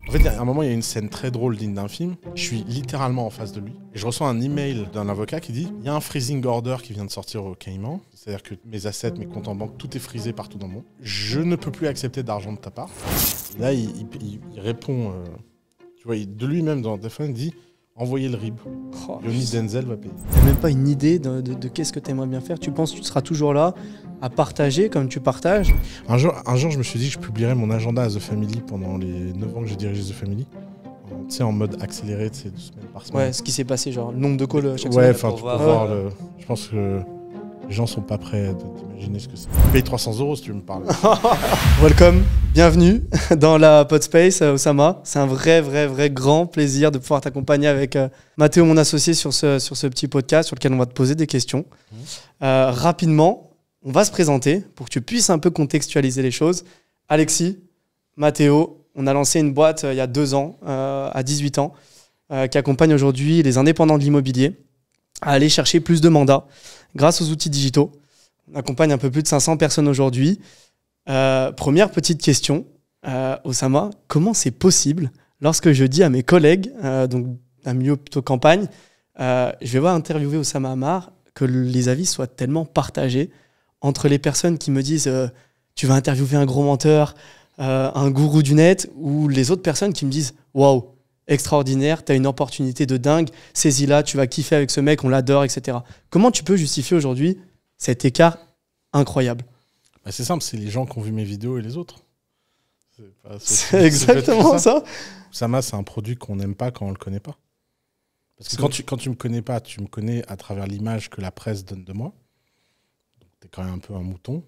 En fait, à un moment, il y a une scène très drôle digne d'un film. Je suis littéralement en face de lui. Et je reçois un email d'un avocat qui dit « Il y a un freezing order qui vient de sortir au Caïman. C'est-à-dire que mes assets, mes comptes en banque, tout est frisé partout dans le monde. Je ne peux plus accepter d'argent de ta part. » Et là, il répond, tu vois, de lui-même dans le téléphone, il dit « Envoyez le RIB. Yoni Denzel va payer. » T'as même pas une idée de qu'est-ce que t'aimerais bien faire? Tu penses que tu seras toujours là à partager comme tu partages? Un jour, je me suis dit que je publierais mon agenda à The Family pendant les 9 ans que j'ai dirigé The Family. Tu sais, en mode accéléré, tu sais, 2 semaines par semaine. Ouais, ce qui s'est passé, genre le nombre de calls chaque Ouais, semaine. enfin, tu peux voir le... Je pense que les gens sont pas prêts d'imaginer ce que c'est. Paye 300 € si tu veux me parler. Welcome, bienvenue dans la Podspace, Oussama. C'est un vrai grand plaisir de pouvoir t'accompagner avec Mathéo, mon associé, sur ce petit podcast sur lequel on va te poser des questions. Rapidement, on va se présenter pour que tu puisses un peu contextualiser les choses. Alexis, Mathéo, on a lancé une boîte il y a 2 ans, à 18 ans, qui accompagne aujourd'hui les indépendants de l'immobilier à aller chercher plus de mandats grâce aux outils digitaux. On accompagne un peu plus de 500 personnes aujourd'hui. Première petite question, Oussama, comment c'est possible lorsque je dis à mes collègues, donc d'un milieu plutôt campagne, je vais voir interviewer Oussama Hamar, que les avis soient tellement partagés entre les personnes qui me disent tu vas interviewer un gros menteur, un gourou du net, ou les autres personnes qui me disent waouh, extraordinaire, tu as une opportunité de dingue, saisis-la, tu vas kiffer avec ce mec, on l'adore, etc. Comment tu peux justifier aujourd'hui cet écart incroyable? Bah, c'est simple, c'est les gens qui ont vu mes vidéos et les autres. C'est exactement ça. Oussama, c'est un produit qu'on n'aime pas quand on le connaît pas. Parce que quand tu me connais pas, tu me connais à travers l'image que la presse donne de moi. Donc t'es quand même un peu un mouton.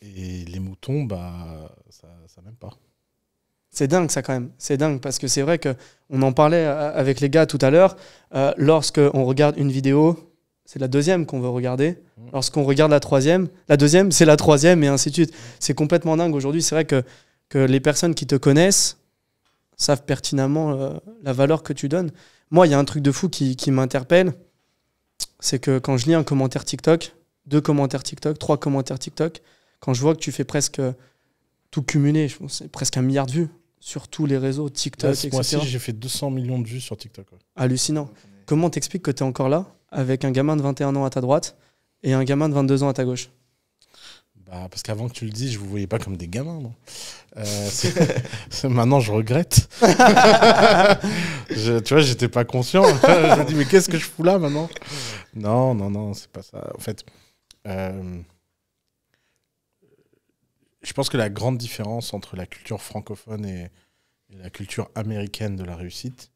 Et les moutons, bah, ça m'aime pas. C'est dingue ça quand même, c'est dingue parce que c'est vrai qu'on en parlait avec les gars tout à l'heure, lorsqu'on regarde une vidéo, c'est la deuxième qu'on veut regarder, lorsqu'on regarde la deuxième, c'est la troisième et ainsi de suite. C'est complètement dingue aujourd'hui, c'est vrai que les personnes qui te connaissent savent pertinemment la valeur que tu donnes. Moi, il y a un truc de fou qui m'interpelle, c'est que quand je lis un commentaire TikTok, 2 commentaires TikTok, 3 commentaires TikTok, quand je vois que tu fais presque tout cumulé, je pense c'est presque 1 milliard de vues sur tous les réseaux, TikTok, etc. Moi aussi, j'ai fait 200 millions de vues sur TikTok. Ouais. Hallucinant. Comment t'expliques que tu es encore là avec un gamin de 21 ans à ta droite et un gamin de 22 ans à ta gauche? Bah, parce qu'avant que tu le dises, je vous voyais pas comme des gamins. Non maintenant, je regrette. Tu vois, j'étais pas conscient. Je me dis, mais qu'est-ce que je fous là maintenant? Non, c'est pas ça. En fait, je pense que la grande différence entre la culture francophone et la culture américaine de la réussite,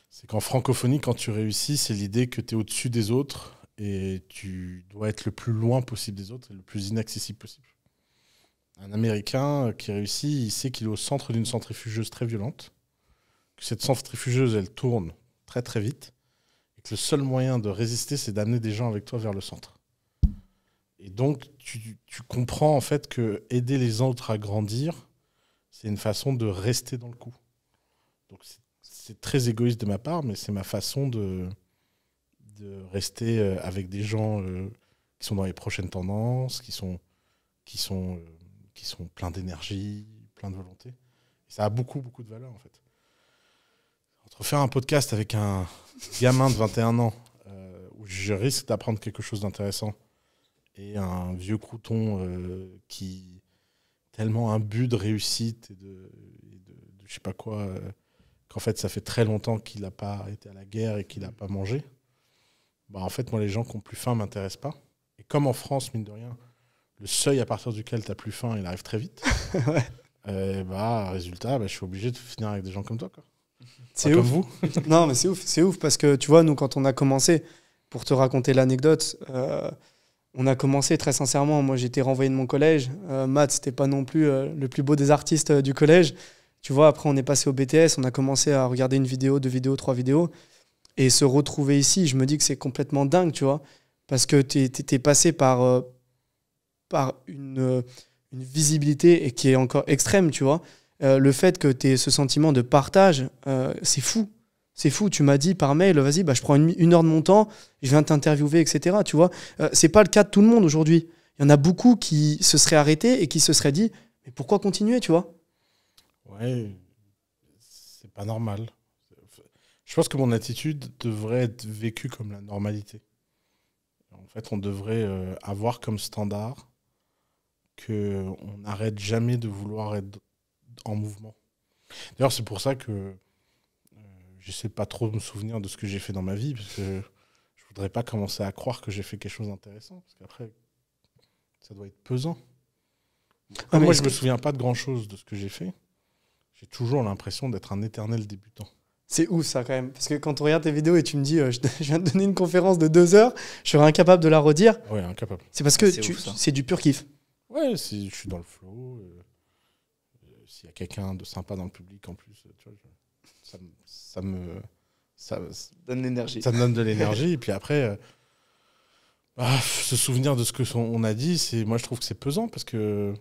c'est qu'en francophonie, quand tu réussis, c'est l'idée que tu es au-dessus des autres et tu dois être le plus loin possible des autres et le plus inaccessible possible. Un Américain qui réussit, il sait qu'il est au centre d'une centrifugeuse très violente, que cette centrifugeuse, elle tourne très très vite et que le seul moyen de résister, c'est d'amener des gens avec toi vers le centre. Et donc, tu comprends en fait que aider les autres à grandir, c'est une façon de rester dans le coup. Donc, c'est très égoïste de ma part, mais c'est ma façon de rester avec des gens qui sont dans les prochaines tendances, qui sont pleins d'énergie, pleins de volonté. Et ça a beaucoup de valeur, en fait. Entre faire un podcast avec un gamin de 21 ans, où je risque d'apprendre quelque chose d'intéressant, et un vieux crouton qui tellement imbu de réussite et de je sais pas quoi, qu'en fait ça fait très longtemps qu'il n'a pas été à la guerre et qu'il n'a pas mangé. Bah en fait moi les gens qui ont plus faim m'intéressent pas. Et comme en France, mine de rien, le seuil à partir duquel tu n'as plus faim, il arrive très vite. Ouais. Résultat, je suis obligé de finir avec des gens comme toi, quoi. C'est pas ouf. Comme vous. Non mais c'est ouf parce que tu vois, nous quand on a commencé, pour te raconter l'anecdote, on a commencé très sincèrement. Moi, j'étais renvoyé de mon collège. Matt, c'était pas non plus le plus beau des artistes du collège. Tu vois, après, on est passé au BTS. On a commencé à regarder 1 vidéo, 2 vidéos, 3 vidéos. Et se retrouver ici, je me dis que c'est complètement dingue, tu vois. Parce que t'es passé par une visibilité et qui est encore extrême, tu vois. Le fait que tu aies ce sentiment de partage, c'est fou. C'est fou, tu m'as dit par mail, vas-y, je prends une heure de mon temps, je viens t'interviewer, etc. Tu vois, c'est pas le cas de tout le monde aujourd'hui. Il y en a beaucoup qui se seraient arrêtés et qui se seraient dit, mais pourquoi continuer, tu vois? Ouais, c'est pas normal. Je pense que mon attitude devrait être vécue comme la normalité. En fait, on devrait avoir comme standard qu'on n'arrête jamais de vouloir être en mouvement. D'ailleurs, c'est pour ça que j'essaie pas trop de me souvenir de ce que j'ai fait dans ma vie, parce que je voudrais pas commencer à croire que j'ai fait quelque chose d'intéressant, parce qu'après, ça doit être pesant. Moi, je me souviens pas de grand-chose de ce que j'ai fait. J'ai toujours l'impression d'être un éternel débutant. C'est ouf ça quand même, parce que quand on regarde tes vidéos et tu me dis je viens de donner une conférence de 2 heures, je serais incapable de la redire. Ouais, incapable. C'est parce que c'est du pur kiff. Ouais, je suis dans le flow. S'il y a quelqu'un de sympa dans le public en plus, tu vois, ça me donne l'énergie. Ça me donne de l'énergie. Et puis après, se souvenir de ce qu'on a dit, moi je trouve que c'est pesant parce que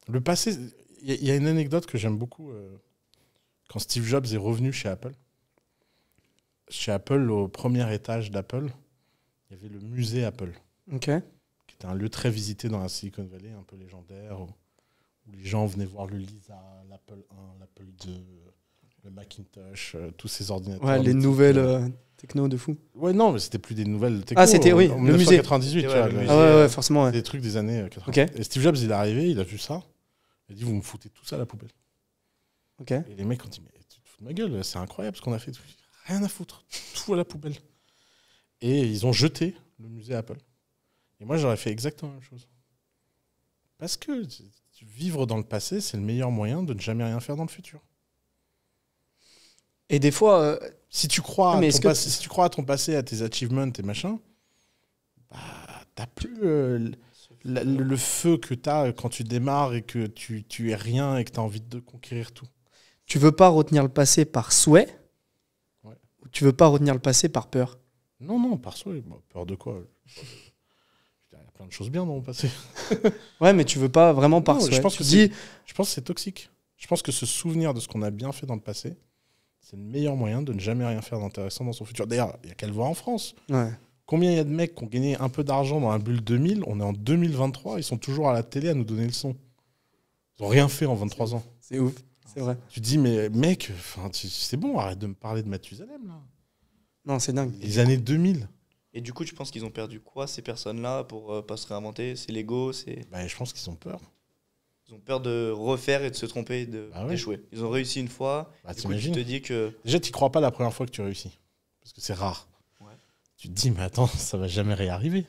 le passé. Il y a une anecdote que j'aime beaucoup. Quand Steve Jobs est revenu chez Apple, au premier étage d'Apple, il y avait le musée Apple. Ok. Qui était un lieu très visité dans la Silicon Valley, un peu légendaire, où les gens venaient voir le Lisa, l'Apple 1, l'Apple 2, le Macintosh, tous ces ordinateurs. Ouais, les nouvelles techno de fou. Ouais, non, mais c'était plus des nouvelles techno. Ah, c'était, oui, en le musée. 1998, tu vois. Le musée, ouais, forcément. Ouais. Des trucs des années 80. Okay. Et Steve Jobs, il est arrivé, il a vu ça. Il a dit, vous me foutez tout ça à la poubelle. Ok. Et les mecs ont dit, mais tu te fous de ma gueule, c'est incroyable ce qu'on a fait. Rien à foutre, tout à la poubelle. Et ils ont jeté le musée Apple. Et moi, j'aurais fait exactement la même chose. Parce que vivre dans le passé, c'est le meilleur moyen de ne jamais rien faire dans le futur. Et des fois... Si tu crois à ton passé, à tes achievements et machin, bah, t'as plus le feu que t'as quand tu démarres et que tu es rien et que t'as envie de conquérir tout. Tu veux pas retenir le passé par souhait, ouais. Ou tu veux pas retenir le passé par peur? Non, par souhait. Bah, peur de quoi? Il y a plein de choses bien dans mon passé. Ouais, mais tu veux pas vraiment par souhait. Je pense que c'est toxique. Je pense que se souvenir de ce qu'on a bien fait dans le passé, c'est le meilleur moyen de ne jamais rien faire d'intéressant dans son futur. D'ailleurs, il n'y a qu'à le voir en France. Ouais. Combien il y a de mecs qui ont gagné un peu d'argent dans la bulle 2000? On est en 2023, ils sont toujours à la télé à nous donner le son. Ils n'ont rien fait en 23 ans. C'est ouf, c'est vrai. Tu te dis, mais mec, c'est bon, arrête de me parler de Mathusalem, là. Non, c'est dingue. Les années 2000. Et du coup, tu penses qu'ils ont perdu quoi, ces personnes-là, pour pas se réinventer? C'est l'ego, Bah, je pense qu'ils ont peur. Ils ont peur de refaire et de se tromper, d'échouer. Ils ont réussi une fois. Bah, du coup, tu te dis que... Déjà, tu crois pas la première fois que tu réussis. Parce que c'est rare. Ouais. Tu te dis, mais attends, ça va jamais réarriver.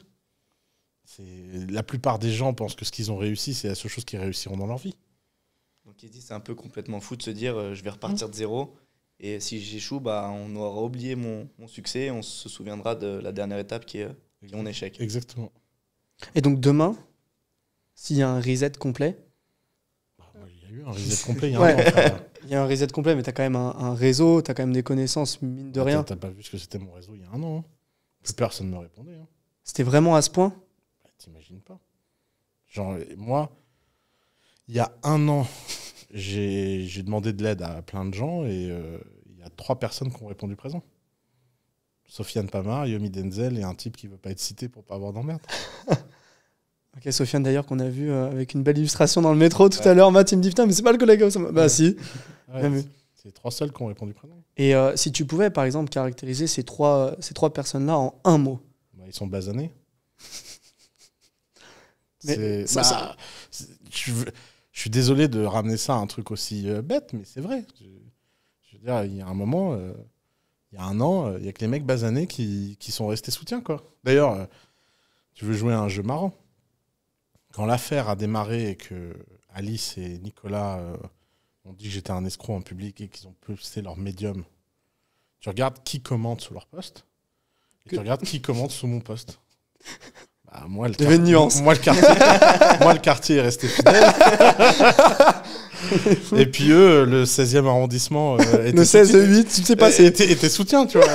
La plupart des gens pensent que ce qu'ils ont réussi, c'est la seule chose qu'ils réussiront dans leur vie. Donc, ils disent, c'est un peu complètement fou de se dire, je vais repartir de zéro. Et si j'échoue, bah, on aura oublié mon succès. Et on se souviendra de la dernière étape qui est mon échec. Exactement. Et donc demain, s'il y a un reset complet... Il y a eu un reset complet il y a un an. Il y a un reset complet, mais tu as quand même un réseau, tu as quand même des connaissances, mine de rien. T'as pas vu ce que c'était mon réseau il y a un an. Hein. Plus personne ne me répondait. Hein. C'était vraiment à ce point? Bah, t'imagines pas. Genre, moi, il y a un an, j'ai demandé de l'aide à plein de gens et il y a 3 personnes qui ont répondu présent. Sofiane Pamar, Yomi Denzel et un type qui veut pas être cité pour pas avoir d'emmerde. Ok, Sofiane d'ailleurs qu'on a vu avec une belle illustration dans le métro tout à l'heure. Matt il me dit putain mais c'est pas le collègue Osama. Bah si. Ouais, c'est les 3 seuls qui ont répondu présent. Et si tu pouvais par exemple caractériser ces trois personnes-là en un mot. Bah, ils sont basanés. Mais je suis désolé de ramener ça à un truc aussi bête, mais c'est vrai. Je veux dire, il y a un moment, il y a un an, il y a que les mecs basanés qui sont restés soutiens, quoi. D'ailleurs, tu veux jouer à un jeu marrant. Quand l'affaire a démarré et que Alice et Nicolas ont dit que j'étais un escroc en public et qu'ils ont posté leur médium, tu regardes qui commente sous leur post et tu regardes qui commente sous mon post. Bah, moi, le quartier est resté fidèle. Et puis eux, le 16e arrondissement le 16-8, tu sais pas, était soutien, tu vois.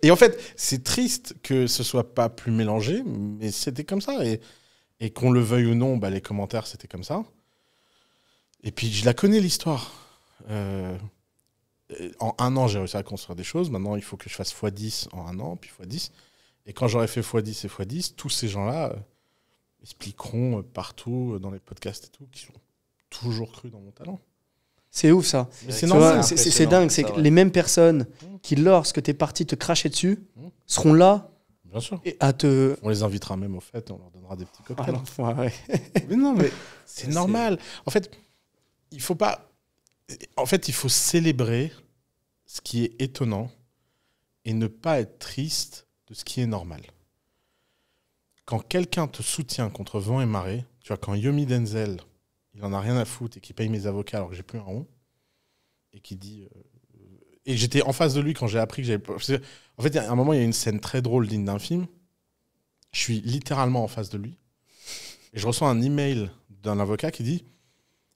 Et en fait, c'est triste que ce soit pas plus mélangé, mais c'était comme ça. Et qu'on le veuille ou non, bah, les commentaires, c'était comme ça. Et puis, je la connais, l'histoire. En un an, j'ai réussi à construire des choses. Maintenant, il faut que je fasse x10 en un an, puis x10. Et quand j'aurai fait x10 et x10, tous ces gens-là expliqueront partout, dans les podcasts et tout, qu'ils ont toujours cru dans mon talent. C'est ouf ça. Mais c'est Tu normal. vois, c'est dingue, c'est que les mêmes personnes qui, lorsque t'es parti te cracher dessus, seront là Bien sûr. et à te. On les invitera même au fait, on leur donnera des petits Ah cocktails. non, ouais. Mais non, mais c'est normal. En fait, il faut pas. En fait, il faut célébrer ce qui est étonnant et ne pas être triste de ce qui est normal. Quand quelqu'un te soutient contre vent et marée, tu vois, quand Yomi Denzel, il en a rien à foutre et qui paye mes avocats alors que j'ai plus un rond, et qui dit. Et j'étais en face de lui quand j'ai appris que j'avais. En fait, à un moment, il y a une scène très drôle digne d'un film. Je suis littéralement en face de lui. Et je reçois un email d'un avocat qui dit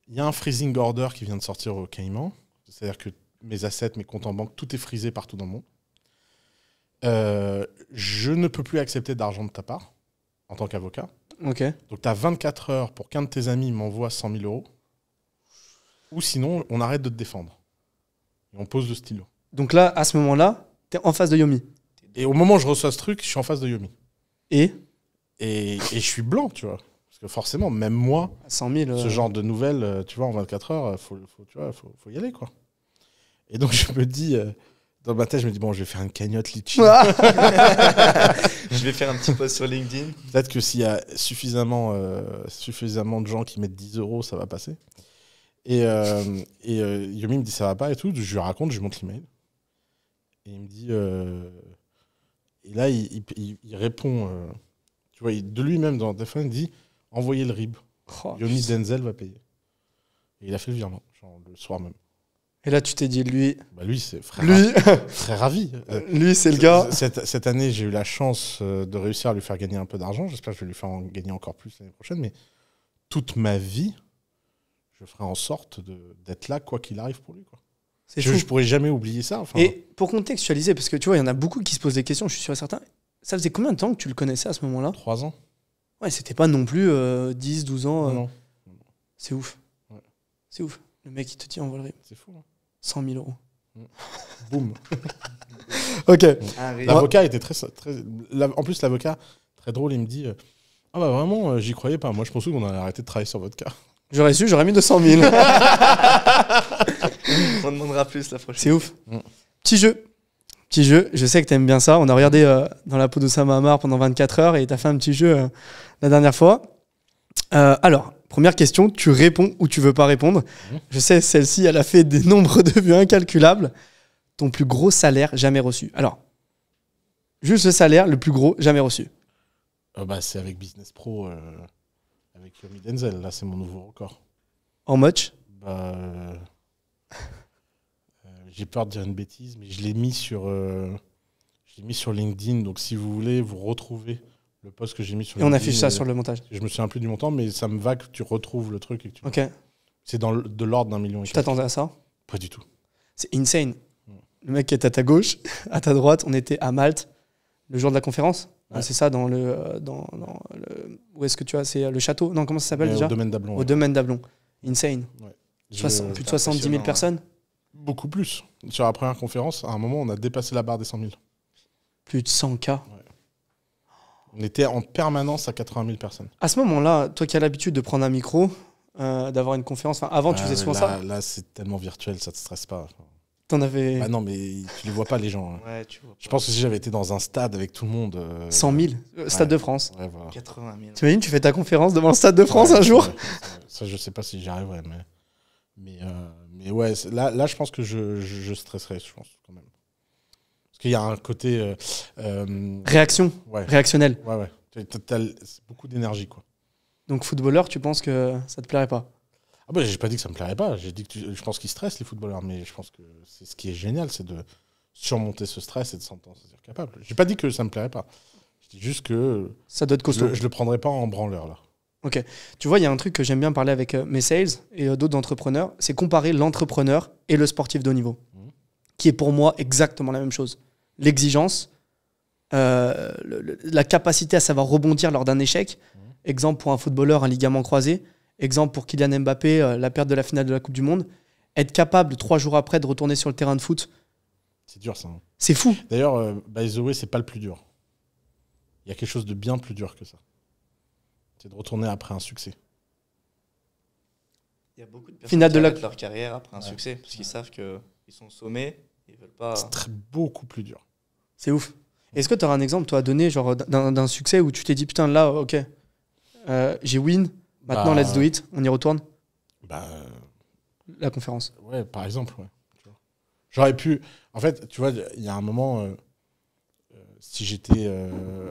il y a un freezing order qui vient de sortir au Caïman. C'est-à-dire que mes assets, mes comptes en banque, tout est frisé partout dans le monde. Je ne peux plus accepter d'argent de ta part en tant qu'avocat. Ok. Donc tu as 24 heures pour qu'un de tes amis m'envoie 100 000 euros. Ou sinon, on arrête de te défendre. Et on pose le stylo. Donc là, à ce moment-là, t'es en face de Yomi. Et au moment où je reçois ce truc, je suis en face de Yomi. Et Et je suis blanc, tu vois. Parce que forcément, même moi, à 100 000. ce genre de nouvelles, tu vois, en 24 heures, faut y aller, quoi. Et donc, je me dis, dans ma tête, je me dis, bon, je vais faire une cagnotte litchi. Je vais faire un petit post sur LinkedIn. Peut-être que s'il y a suffisamment de gens qui mettent 10 euros, ça va passer. Et Yomi me dit, ça va pas et tout. Je lui raconte, je lui montre l'email. Et il me dit... Et là, il répond... tu vois, de lui-même, dans le téléphone, il dit, envoyez le RIB. Oh, Yomi Denzel va payer. Et il a fait le virement, genre le soir même. Et là, tu t'es dit, lui, Bah lui, c'est lui, très ravi. lui, c'est le gars. Cette année, j'ai eu la chance de réussir à lui faire gagner un peu d'argent. J'espère que je vais lui faire en gagner encore plus l'année prochaine. Mais toute ma vie, je ferai en sorte d'être là, quoi qu'il arrive pour lui, quoi. C'est fou. Je pourrais jamais oublier ça. Enfin, Et pour contextualiser, parce que tu vois, il y en a beaucoup qui se posent des questions, je suis sûr et certain. Ça faisait combien de temps que tu le connaissais à ce moment-là? 3 ans. Ouais, c'était pas non plus 10, 12 ans. Non. C'est ouf. Ouais. C'est ouf. Le mec, il te dit envoie le RIB. C'est fou. Hein. 100 000 euros. Boum. Ok. L'avocat était très... En plus, l'avocat, très drôle, il me dit ah bah vraiment, j'y croyais pas. Moi, je pensais qu'on allait arrêter de travailler sur votre cas. J'aurais su, j'aurais mis 200 000. On demandera plus la prochaine. C'est ouf. Petit jeu. Petit jeu. Je sais que t'aimes bien ça. On a regardé dans la peau d'Oussama Ammar pendant 24 heures et t'as fait un petit jeu la dernière fois. Alors, première question, tu réponds ou tu veux pas répondre. Je sais, celle-ci, elle a fait des nombres de vues incalculables. Ton plus gros salaire jamais reçu. Alors, juste le salaire le plus gros jamais reçu. Bah, c'est avec Business Pro, avec Yomi Denzel. Là, c'est mon nouveau record. En much? Bah, j'ai peur de dire une bêtise, mais je l'ai mis sur LinkedIn. Donc, si vous voulez, vous retrouvez le post que j'ai mis sur Et LinkedIn. on affiche ça sur le montage. Je me souviens plus du montant, mais ça me va que tu retrouves le truc. Et que tu... Ok. C'est de l'ordre d'1 million. Tu t'attendais à ça? Pas du tout. C'est insane. Le mec qui est à ta gauche, à ta droite, on était à Malte le jour de la conférence. Ouais. C'est ça, dans le. Où est-ce que tu as? C'est le château? Non, comment ça s'appelle déjà? Au domaine d'Ablon. Au domaine d'Ablon. Insane. Ouais. Plus de 70 000 personnes? Beaucoup plus. Sur la première conférence, à un moment, on a dépassé la barre des 100 000. Plus de 100 K. On était en permanence à 80 000 personnes. À ce moment-là, toi qui as l'habitude de prendre un micro, d'avoir une conférence, enfin, avant, tu faisais souvent ça? Là, c'est tellement virtuel, ça te stresse pas. T'en avais. Ah non, mais tu les vois pas, les gens. Hein. Ouais, tu vois. Je pense que si j'avais été dans un stade avec tout le monde. 100 000. Stade de France. Ouais, voilà. 80 000. T'imagines, tu fais ta conférence devant le Stade de France un jour? Ça, je sais pas si j'y arriverai, mais ouais, là, je pense que je stresserais, je pense, quand même. Parce qu'il y a un côté. Réaction. Ouais. Réactionnel. Ouais. C'est beaucoup d'énergie, quoi. Donc, footballeur, tu penses que ça te plairait pas? Ah bah, j'ai pas dit que ça me plairait pas. J'ai dit que je pense qu'ils stressent, les footballeurs, mais je pense que c'est ce qui est génial, c'est de surmonter ce stress et de s'en sentir capable. J'ai pas dit que ça me plairait pas. Je dis juste que ça doit être costaud. Je le prendrais pas en branleur, là. Ok. Tu vois, il y a un truc que j'aime bien parler avec mes sales et d'autres entrepreneurs, c'est comparer l'entrepreneur et le sportif de haut niveau, qui est pour moi exactement la même chose. L'exigence, la capacité à savoir rebondir lors d'un échec. Exemple pour un footballeur, un ligament croisé. Exemple pour Kylian Mbappé, la perte de la finale de la Coupe du Monde. Être capable, 3 jours après, de retourner sur le terrain de foot. C'est dur, ça. Hein. C'est fou. D'ailleurs, by the way, c'est pas le plus dur. Il y a quelque chose de bien plus dur que ça. C'est de retourner après un succès. Il y a beaucoup de personnes Finale qui de la- arrêtent leur carrière après un succès parce qu'ils savent qu'ils sont au sommet, ils veulent pas. C'est beaucoup plus dur. C'est ouf. Est-ce que tu auras un exemple, toi, à donner, genre d'un succès où tu t'es dit, putain, là, ok, j'ai win, maintenant, Bah, let's do it, on y retourne, Bah, la conférence. ouais, par exemple, ouais. Tu vois. J'aurais pu. En fait, tu vois, il y a un moment, si j'étais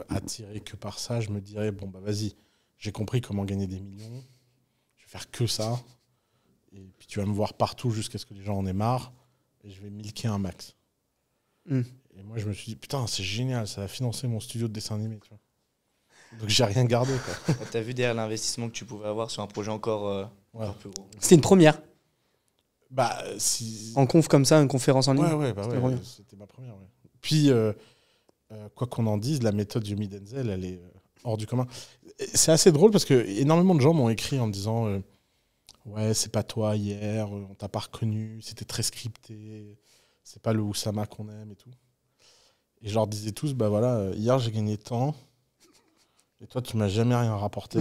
attiré que par ça, je me dirais, bon, bah vas-y, j'ai compris comment gagner des millions, je vais faire que ça, et puis tu vas me voir partout jusqu'à ce que les gens en aient marre, et je vais milquer un max. Mm. Et moi, je me suis dit, putain, c'est génial, ça va financer mon studio de dessin animé, tu vois. Donc, j'ai rien gardé, quoi. Tu as vu derrière l'investissement que tu pouvais avoir sur un projet encore Ouais. plus gros. C'était une première. Bah, si. En conf comme ça, une conférence en ligne. Ouais, bah C'était ouais, première. c'était ma première. Ouais. Puis, quoi qu'on en dise, la méthode Yomi Denzel, elle est hors du commun. Et c'est assez drôle parce que énormément de gens m'ont écrit en me disant ouais, c'est pas toi hier, on t'a pas reconnu, c'était très scripté, c'est pas le Oussama qu'on aime et tout. Et je leur disais tous, bah voilà, hier j'ai gagné tant, et toi tu m'as jamais rien rapporté.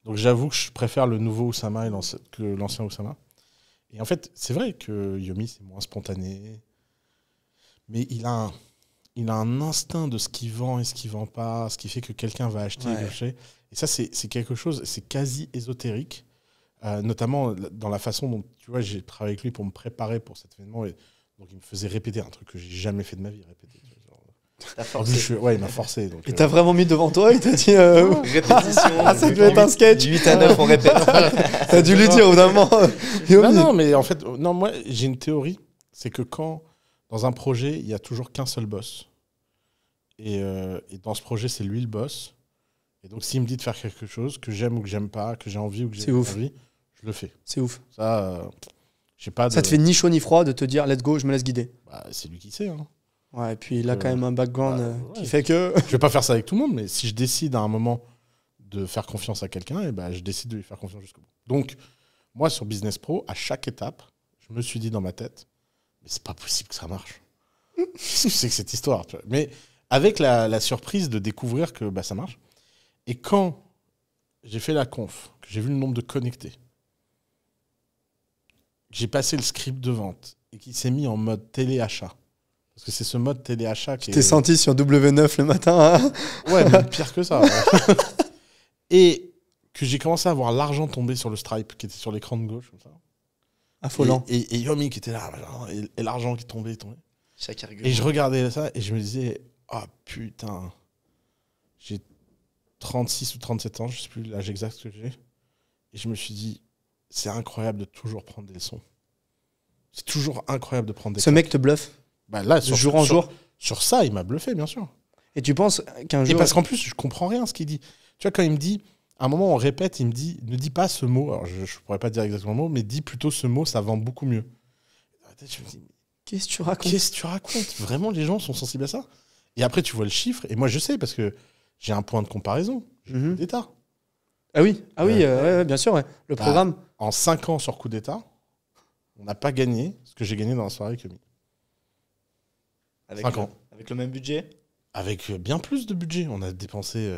Donc j'avoue que je préfère le nouveau Oussama que l'ancien Oussama. Et en fait, c'est vrai que Yomi, c'est moins spontané, mais il a un instinct de ce qu'il vend et ce qu'il vend pas, ce qui fait que quelqu'un va acheter et lâcher. Et ça, c'est quelque chose, c'est quasi ésotérique, notamment dans la façon dont, tu vois, j'ai travaillé avec lui pour me préparer pour cet événement. Et donc, il me faisait répéter un truc que j'ai jamais fait de ma vie, répéter. T'as En plus, forcé. ouais, il m'a forcé. Donc, Et t'as vraiment mis devant toi, il t'a dit. Répétition. Ah, ça devait être un sketch. 8 à 9, on répète. T'as dû lui dire au bout d'un moment. non, mais en fait, non, moi, j'ai une théorie, c'est que quand, dans un projet, il y a toujours qu'un seul boss, et dans ce projet, c'est lui le boss, et donc s'il me dit de faire quelque chose, que j'aime ou que j'aime pas, que j'ai envie ou que j'ai C'est pas ouf. envie, je le fais. C'est ouf. Ça, j'ai pas de... Ça te fait ni chaud ni froid de te dire, let's go, je me laisse guider. Bah, c'est lui qui sait. Hein. Ouais, et puis il a quand même un background ouais. qui fait que. Je vais pas faire ça avec tout le monde, mais si je décide à un moment de faire confiance à quelqu'un, et ben je décide de lui faire confiance jusqu'au bout. Donc, moi, sur Business Pro, à chaque étape, je me suis dit dans ma tête, mais c'est pas possible que ça marche. Qu'est-ce que c'est que cette histoire, tu vois. Mais avec la surprise de découvrir que bah, ça marche. Et quand j'ai fait la conf, que j'ai vu le nombre de connectés, que j'ai passé le script de vente et qu'il s'est mis en mode téléachat, parce que c'est ce mode téléachat qui T'es senti sur W9 le matin. Hein. Ouais, mais pire que ça. Ouais. Et que j'ai commencé à voir l'argent tomber sur le Stripe qui était sur l'écran de gauche, comme ça. Affolant. Et Yomi qui était là, et l'argent qui tombait, tombait. Chaque argument. Et je regardais ça et je me disais, ah putain, j'ai 36 ou 37 ans, je sais plus l'âge exact que j'ai. Et je me suis dit, c'est incroyable de toujours prendre des leçons. C'est toujours incroyable de prendre des Ce mec te bluffe bah là, de jour en jour. Sur ça, il m'a bluffé, bien sûr. Et tu penses qu'un Et jour. parce qu'en plus, je comprends rien à ce qu'il dit. Tu vois, quand il me dit, à un moment, on répète, il me dit, ne dis pas ce mot. Alors, je ne pourrais pas dire exactement le mot, mais dis plutôt ce mot, ça vend beaucoup mieux. Je me dis, Qu'est-ce que tu racontes? qu'est-ce que tu racontes? Vraiment, les gens sont sensibles à ça? Et après, tu vois le chiffre, et moi, je sais, parce que j'ai un point de comparaison. J'ai Mhm. Coup d'État. Ah oui, Ouais. ouais, bien sûr. Ouais. Le Bah, programme. En 5 ans sur Coup d'État, on n'a pas gagné ce que j'ai gagné dans la soirée avec Yomi. Avec 5 ans. Avec le même budget. Avec bien plus de budget. On a dépensé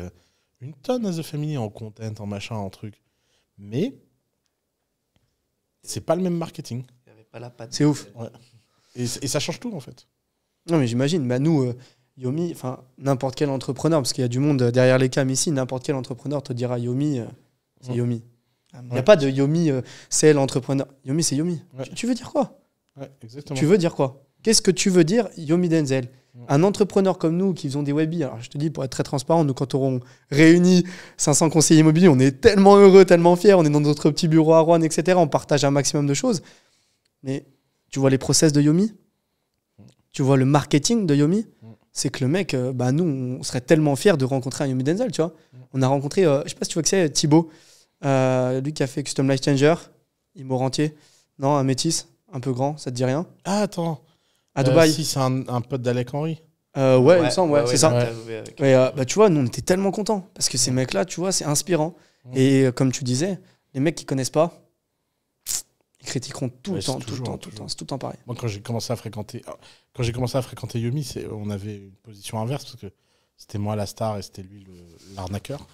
une tonne à The Family en content, en machin, en truc. Mais c'est pas le même marketing. Il n'y avait pas la patte. C'est ouf. Ouais. Et ça change tout, en fait. Non, mais j'imagine. Bah, nous, Yomi, enfin, n'importe quel entrepreneur, parce qu'il y a du monde derrière les cams ici, n'importe quel entrepreneur te dira Yomi, c'est Ouais. Yomi. Ah, Il n'y a pas de Yomi, c'est l'entrepreneur. Yomi, c'est Yomi. Ouais. Tu veux dire quoi? Ouais, exactement. Tu veux dire quoi? Qu'est-ce que tu veux dire, Yomi Denzel? Ouais. Un entrepreneur comme nous qui faisons des webis, alors je te dis, pour être très transparent, nous, quand on auront réuni 500 conseillers immobiliers, on est tellement heureux, tellement fiers, on est dans notre petit bureau à Rouen, etc. On partage un maximum de choses. Mais tu vois les process de Yomi? Tu vois le marketing de Yomi? C'est que le mec, bah nous, on serait tellement fiers de rencontrer un Yomi Denzel, tu vois. On a rencontré, je sais pas si tu vois que c'est, Thibaut, lui qui a fait Custom Life Changer, Imo Rentier. Non, un métis, un peu grand, ça te dit rien? Ah, attends. À Dubaï. Si, c'est un pote d'Alec Henry. Ouais, il me semble, ouais, c'est ça. interviewé avec- Ouais, bah, tu vois, nous, on était tellement contents parce que ces mecs-là, tu vois, c'est inspirant. Et comme tu disais, les mecs qui connaissent pas, ils critiqueront tout Ouais, le temps, c'est tout le toujours, temps, tout le toujours. temps. C'est tout le temps pareil. Moi, quand j'ai commencé à fréquenter Yomi, on avait une position inverse parce que c'était moi la star et c'était lui l'arnaqueur.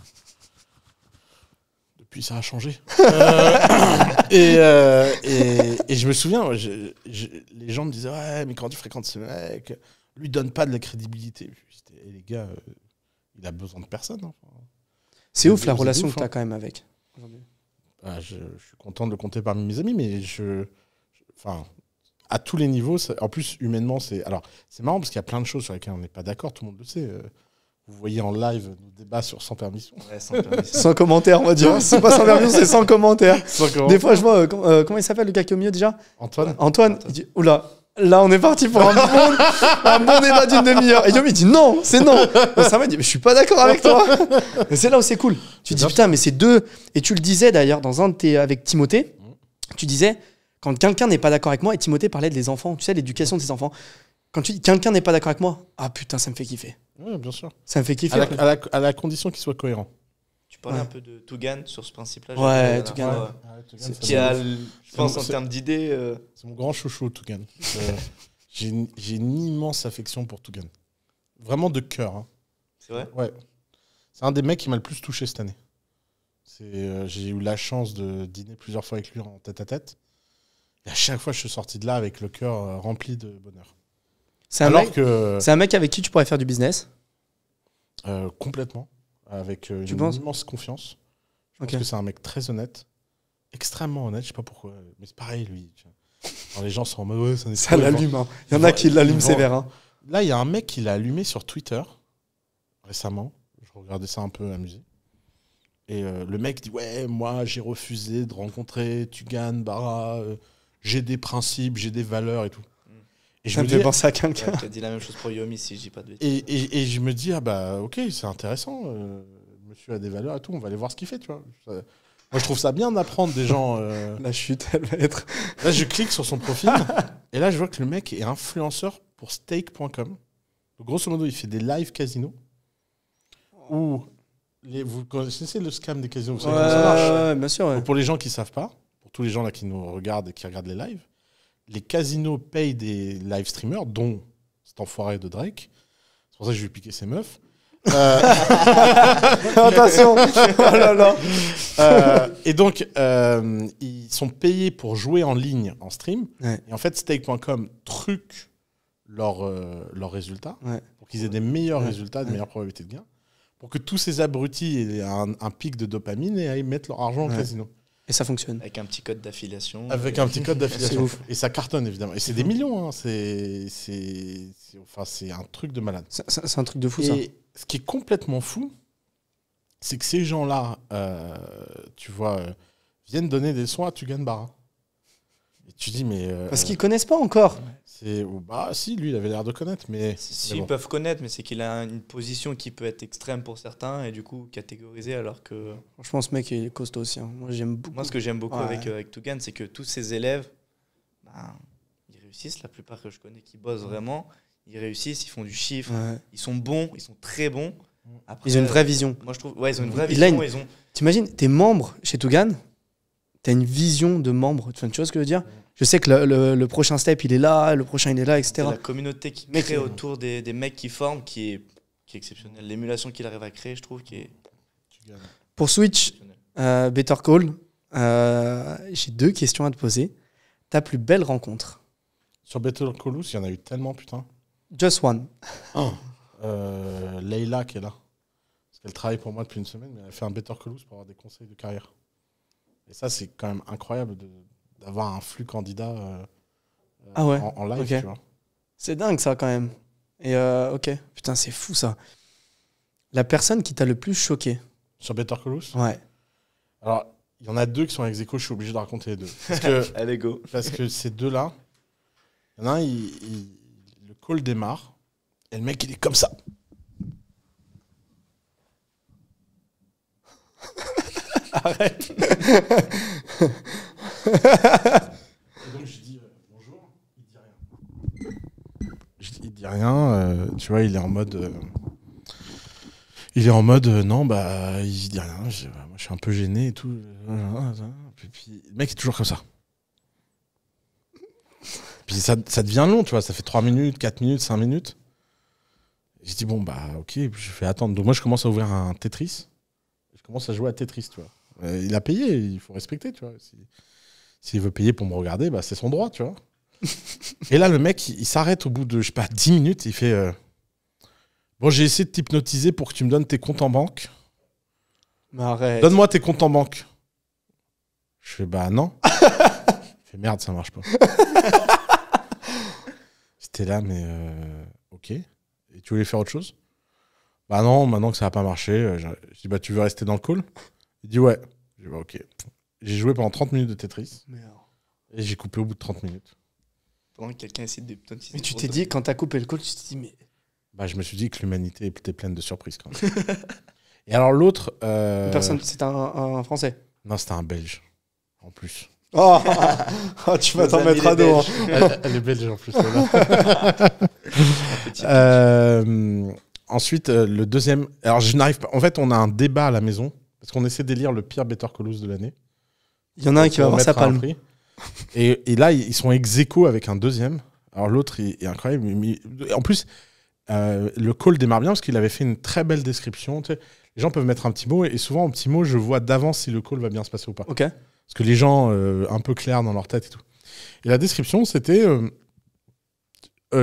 Depuis, ça a changé. Et je me souviens, les gens me disaient ouais, mais quand tu fréquentes ce mec, lui donne pas de la crédibilité. Et les gars, il a besoin de personne. Hein. C'est ouf la c'est relation ouf, que tu as hein. quand même avec. Aujourd'hui. Je suis content de le compter parmi mes amis, mais enfin, à tous les niveaux, en plus, humainement, c'est marrant parce qu'il y a plein de choses sur lesquelles on n'est pas d'accord, tout le monde le sait. Vous voyez en live nos débats sur Sans Permission. Ouais, sans permission. Sans commentaire, on va dire. C'est pas sans permission, c'est sans commentaire. Sans comment- Des fois, je vois, comment il s'appelle le gars qui est au milieu déjà Antoine, Antoine, il dit, oula, là on est parti pour un bon débat d'une demi-heure. Et Guillaume il dit non, c'est non. Osama il dit mais je suis pas d'accord avec toi. Et c'est là où c'est cool. Tu te dis putain mais c'est deux. Et tu le disais d'ailleurs dans un de tes avec Timothée, tu disais quand quelqu'un n'est pas d'accord avec moi, et Timothée parlait des enfants, tu sais l'éducation de ses enfants. Quand tu dis quelqu'un n'est pas d'accord avec moi, ah putain ça me fait kiffer. ouais, bien sûr. Ça me fait kiffer. À la condition qu'il soit cohérent. Tu parlais Ouais. un peu de Tougan sur ce principe-là. Ouais, j'ai Tougan. vu la dernière fois, qui a, je pense, en termes d'idées. C'est mon grand chouchou, Tougan. J'ai une immense affection pour Tougan. Vraiment de cœur. Hein. C'est vrai. Ouais. C'est un des mecs qui m'a le plus touché cette année. J'ai eu la chance de dîner plusieurs fois avec lui en tête-à-tête. Et à chaque fois, je suis sorti de là avec le cœur rempli de bonheur. C'est un mec avec qui tu pourrais faire du business. Complètement. Avec Tu une penses immense confiance. Je pense Ok. que c'est un mec très honnête. Extrêmement honnête, je sais pas pourquoi. Mais c'est pareil, lui. Tu vois. Alors, les gens sont en mode ouais, Ça l'allume. Hein. Il y en a qui l'allument sévère. Hein. Là, il y a un mec qui l'a allumé sur Twitter récemment. Je regardais ça un peu amusé. Et le mec dit ouais, moi j'ai refusé de rencontrer Tougan Bara. J'ai des principes, j'ai des valeurs et tout. Et je Ça me me fait dis, pense à quelqu'un. Tu as dit la même chose pour Yomi, si je dis pas de bêtises. et je me dis ah bah ok, c'est intéressant. Monsieur a des valeurs et tout. On va aller voir ce qu'il fait, tu vois. Moi, je trouve ça bien d'apprendre des gens. La chute, elle va être. Là, je clique sur son profil et là, je vois que le mec est influenceur pour stake.com. Donc, grosso modo, il fait des live casinos où vous connaissez le scam des casinos, vous savez comment ça marche. Ouais, bien sûr. Ouais. Donc, pour les gens qui ne savent pas, pour tous les gens là qui nous regardent et qui regardent les lives, les casinos payent des live streamers, dont cet enfoiré de Drake. C'est pour ça que je vais piquer ses meufs. Attention. Oh là là. Et donc, ils sont payés pour jouer en ligne, en stream. Ouais. Et en fait, stake.com truque leurs résultats Ouais. pour qu'ils aient des meilleurs Ouais. résultats, des meilleures probabilités de gain, pour que tous ces abrutis aient un pic de dopamine et aillent mettre leur argent au Ouais. casino. Et ça fonctionne. Avec un petit code d'affiliation. Avec un petit code d'affiliation. C'est ouf. Et ça cartonne, évidemment. Et c'est des millions. Hein. C'est un truc de malade. C'est un truc de fou ça. Et ce qui est complètement fou, c'est que ces gens-là, tu vois, viennent donner des soins à Tougan Bara. Et tu dis, mais. Parce qu'ils connaissent pas encore. Bah, si, lui, il avait l'air de connaître, mais. Si, mais ils bon. peuvent connaître, mais c'est qu'il a une position qui peut être extrême pour certains et du coup catégorisée, alors que. Franchement, ce mec il est costaud aussi. Hein. Moi j'aime beaucoup. Moi, ce que j'aime beaucoup Ouais. avec Tougan, c'est que tous ses élèves, ben, ils réussissent. La plupart que je connais qui bossent vraiment, ils réussissent, ils font du chiffre, Ouais. ils sont bons, ils sont très bons. Après, Ils ont une vraie vision. Moi, je trouve, ouais, ils ont une vraie Il a vision. une- Ils ont. T'imagines, t'es membre chez Tougan, t'as une vision de membre. Tu vois ce que je veux dire? Je sais que le prochain step il est là, le prochain il est là, C'est etc. la communauté qui Mec, crée il- autour des mecs qui forment qui est exceptionnelle. L'émulation qu'il arrive à créer, je trouve, qui est Tougan. Pour Switch, exceptionnelle. Better Call, j'ai 2 questions à te poser. Ta plus belle rencontre? Sur Better Call Saul, il y en a eu tellement, putain. Just one. Leïla qui est là. Parce qu'elle travaille pour moi depuis une semaine, mais elle a fait un Better Call Saul pour avoir des conseils de carrière. Et ça, c'est quand même incroyable d'avoir un flux candidat Ah ouais, en live, ok. tu vois. C'est dingue ça quand même. Et ok, putain, c'est fou ça. La personne qui t'a le plus choqué? Sur Better Call Saul. Ouais. Alors, il y en a 2 qui sont ex aequo, je suis obligé de raconter les 2. Allez, go. Parce que ces 2-là, il y en a un, le call démarre, et le mec, il est comme ça. Arrête. Et donc, je dis bonjour, il dit rien. Il dit rien, tu vois, il est en mode. Non, bah, il dit rien. Moi, je suis un peu gêné et tout. Puis, le mec est toujours comme ça. Puis ça devient long, tu vois. Ça fait 3 minutes, 4 minutes, 5 minutes. Et je dis, bon, bah, ok, je fais attendre. Donc, moi, je commence à ouvrir un Tetris. Je commence à jouer à Tetris, tu vois. Il a payé, il faut respecter, tu vois. S'il veut payer pour me regarder, bah, c'est son droit, tu vois. Et là, le mec, il s'arrête au bout de, je sais pas, 10 minutes. Il fait bon, j'ai essayé de t'hypnotiser pour que tu me donnes tes comptes en banque. Mais arrête. Donne-moi tes comptes en banque. Je fais bah non. Il fait merde, ça marche pas. J'étais là, mais ok. Et tu voulais faire autre chose? Bah non, maintenant que ça n'a pas marché. Je dis bah tu veux rester dans le call? Il dit ouais. Je dis bah ok. J'ai joué pendant 30 minutes de Tetris. Merde. Et j'ai coupé au bout de 30 minutes. Pendant que quelqu'un essaie de d'hypnotiser. Mais tu t'es dit, quand t'as coupé le call, tu t'es dit, mais. Bah, je me suis dit que l'humanité était pleine de surprises quand même. Et alors l'autre... Personne, c'est un Français. Non, c'était un Belge, en plus. Oh, oh, tu vas t'en mettre à dos. Hein. Elle est belge en plus. Ensuite, le deuxième... Alors, je n'arrive pas... En fait, on a un débat à la maison, parce qu'on essaie d'élire le pire Better Call Saul de l'année. Il y en a un qui va avoir sa palme. Et là, ils sont ex-aequo avec un deuxième. Alors, l'autre est incroyable. En plus, le call démarre bien, parce qu'il avait fait une très belle description. Tu sais, les gens peuvent mettre un petit mot, et souvent, en petit mot, je vois d'avance si le call va bien se passer ou pas. Ok. Parce que les gens, un peu clairs dans leur tête et tout. Et la description, c'était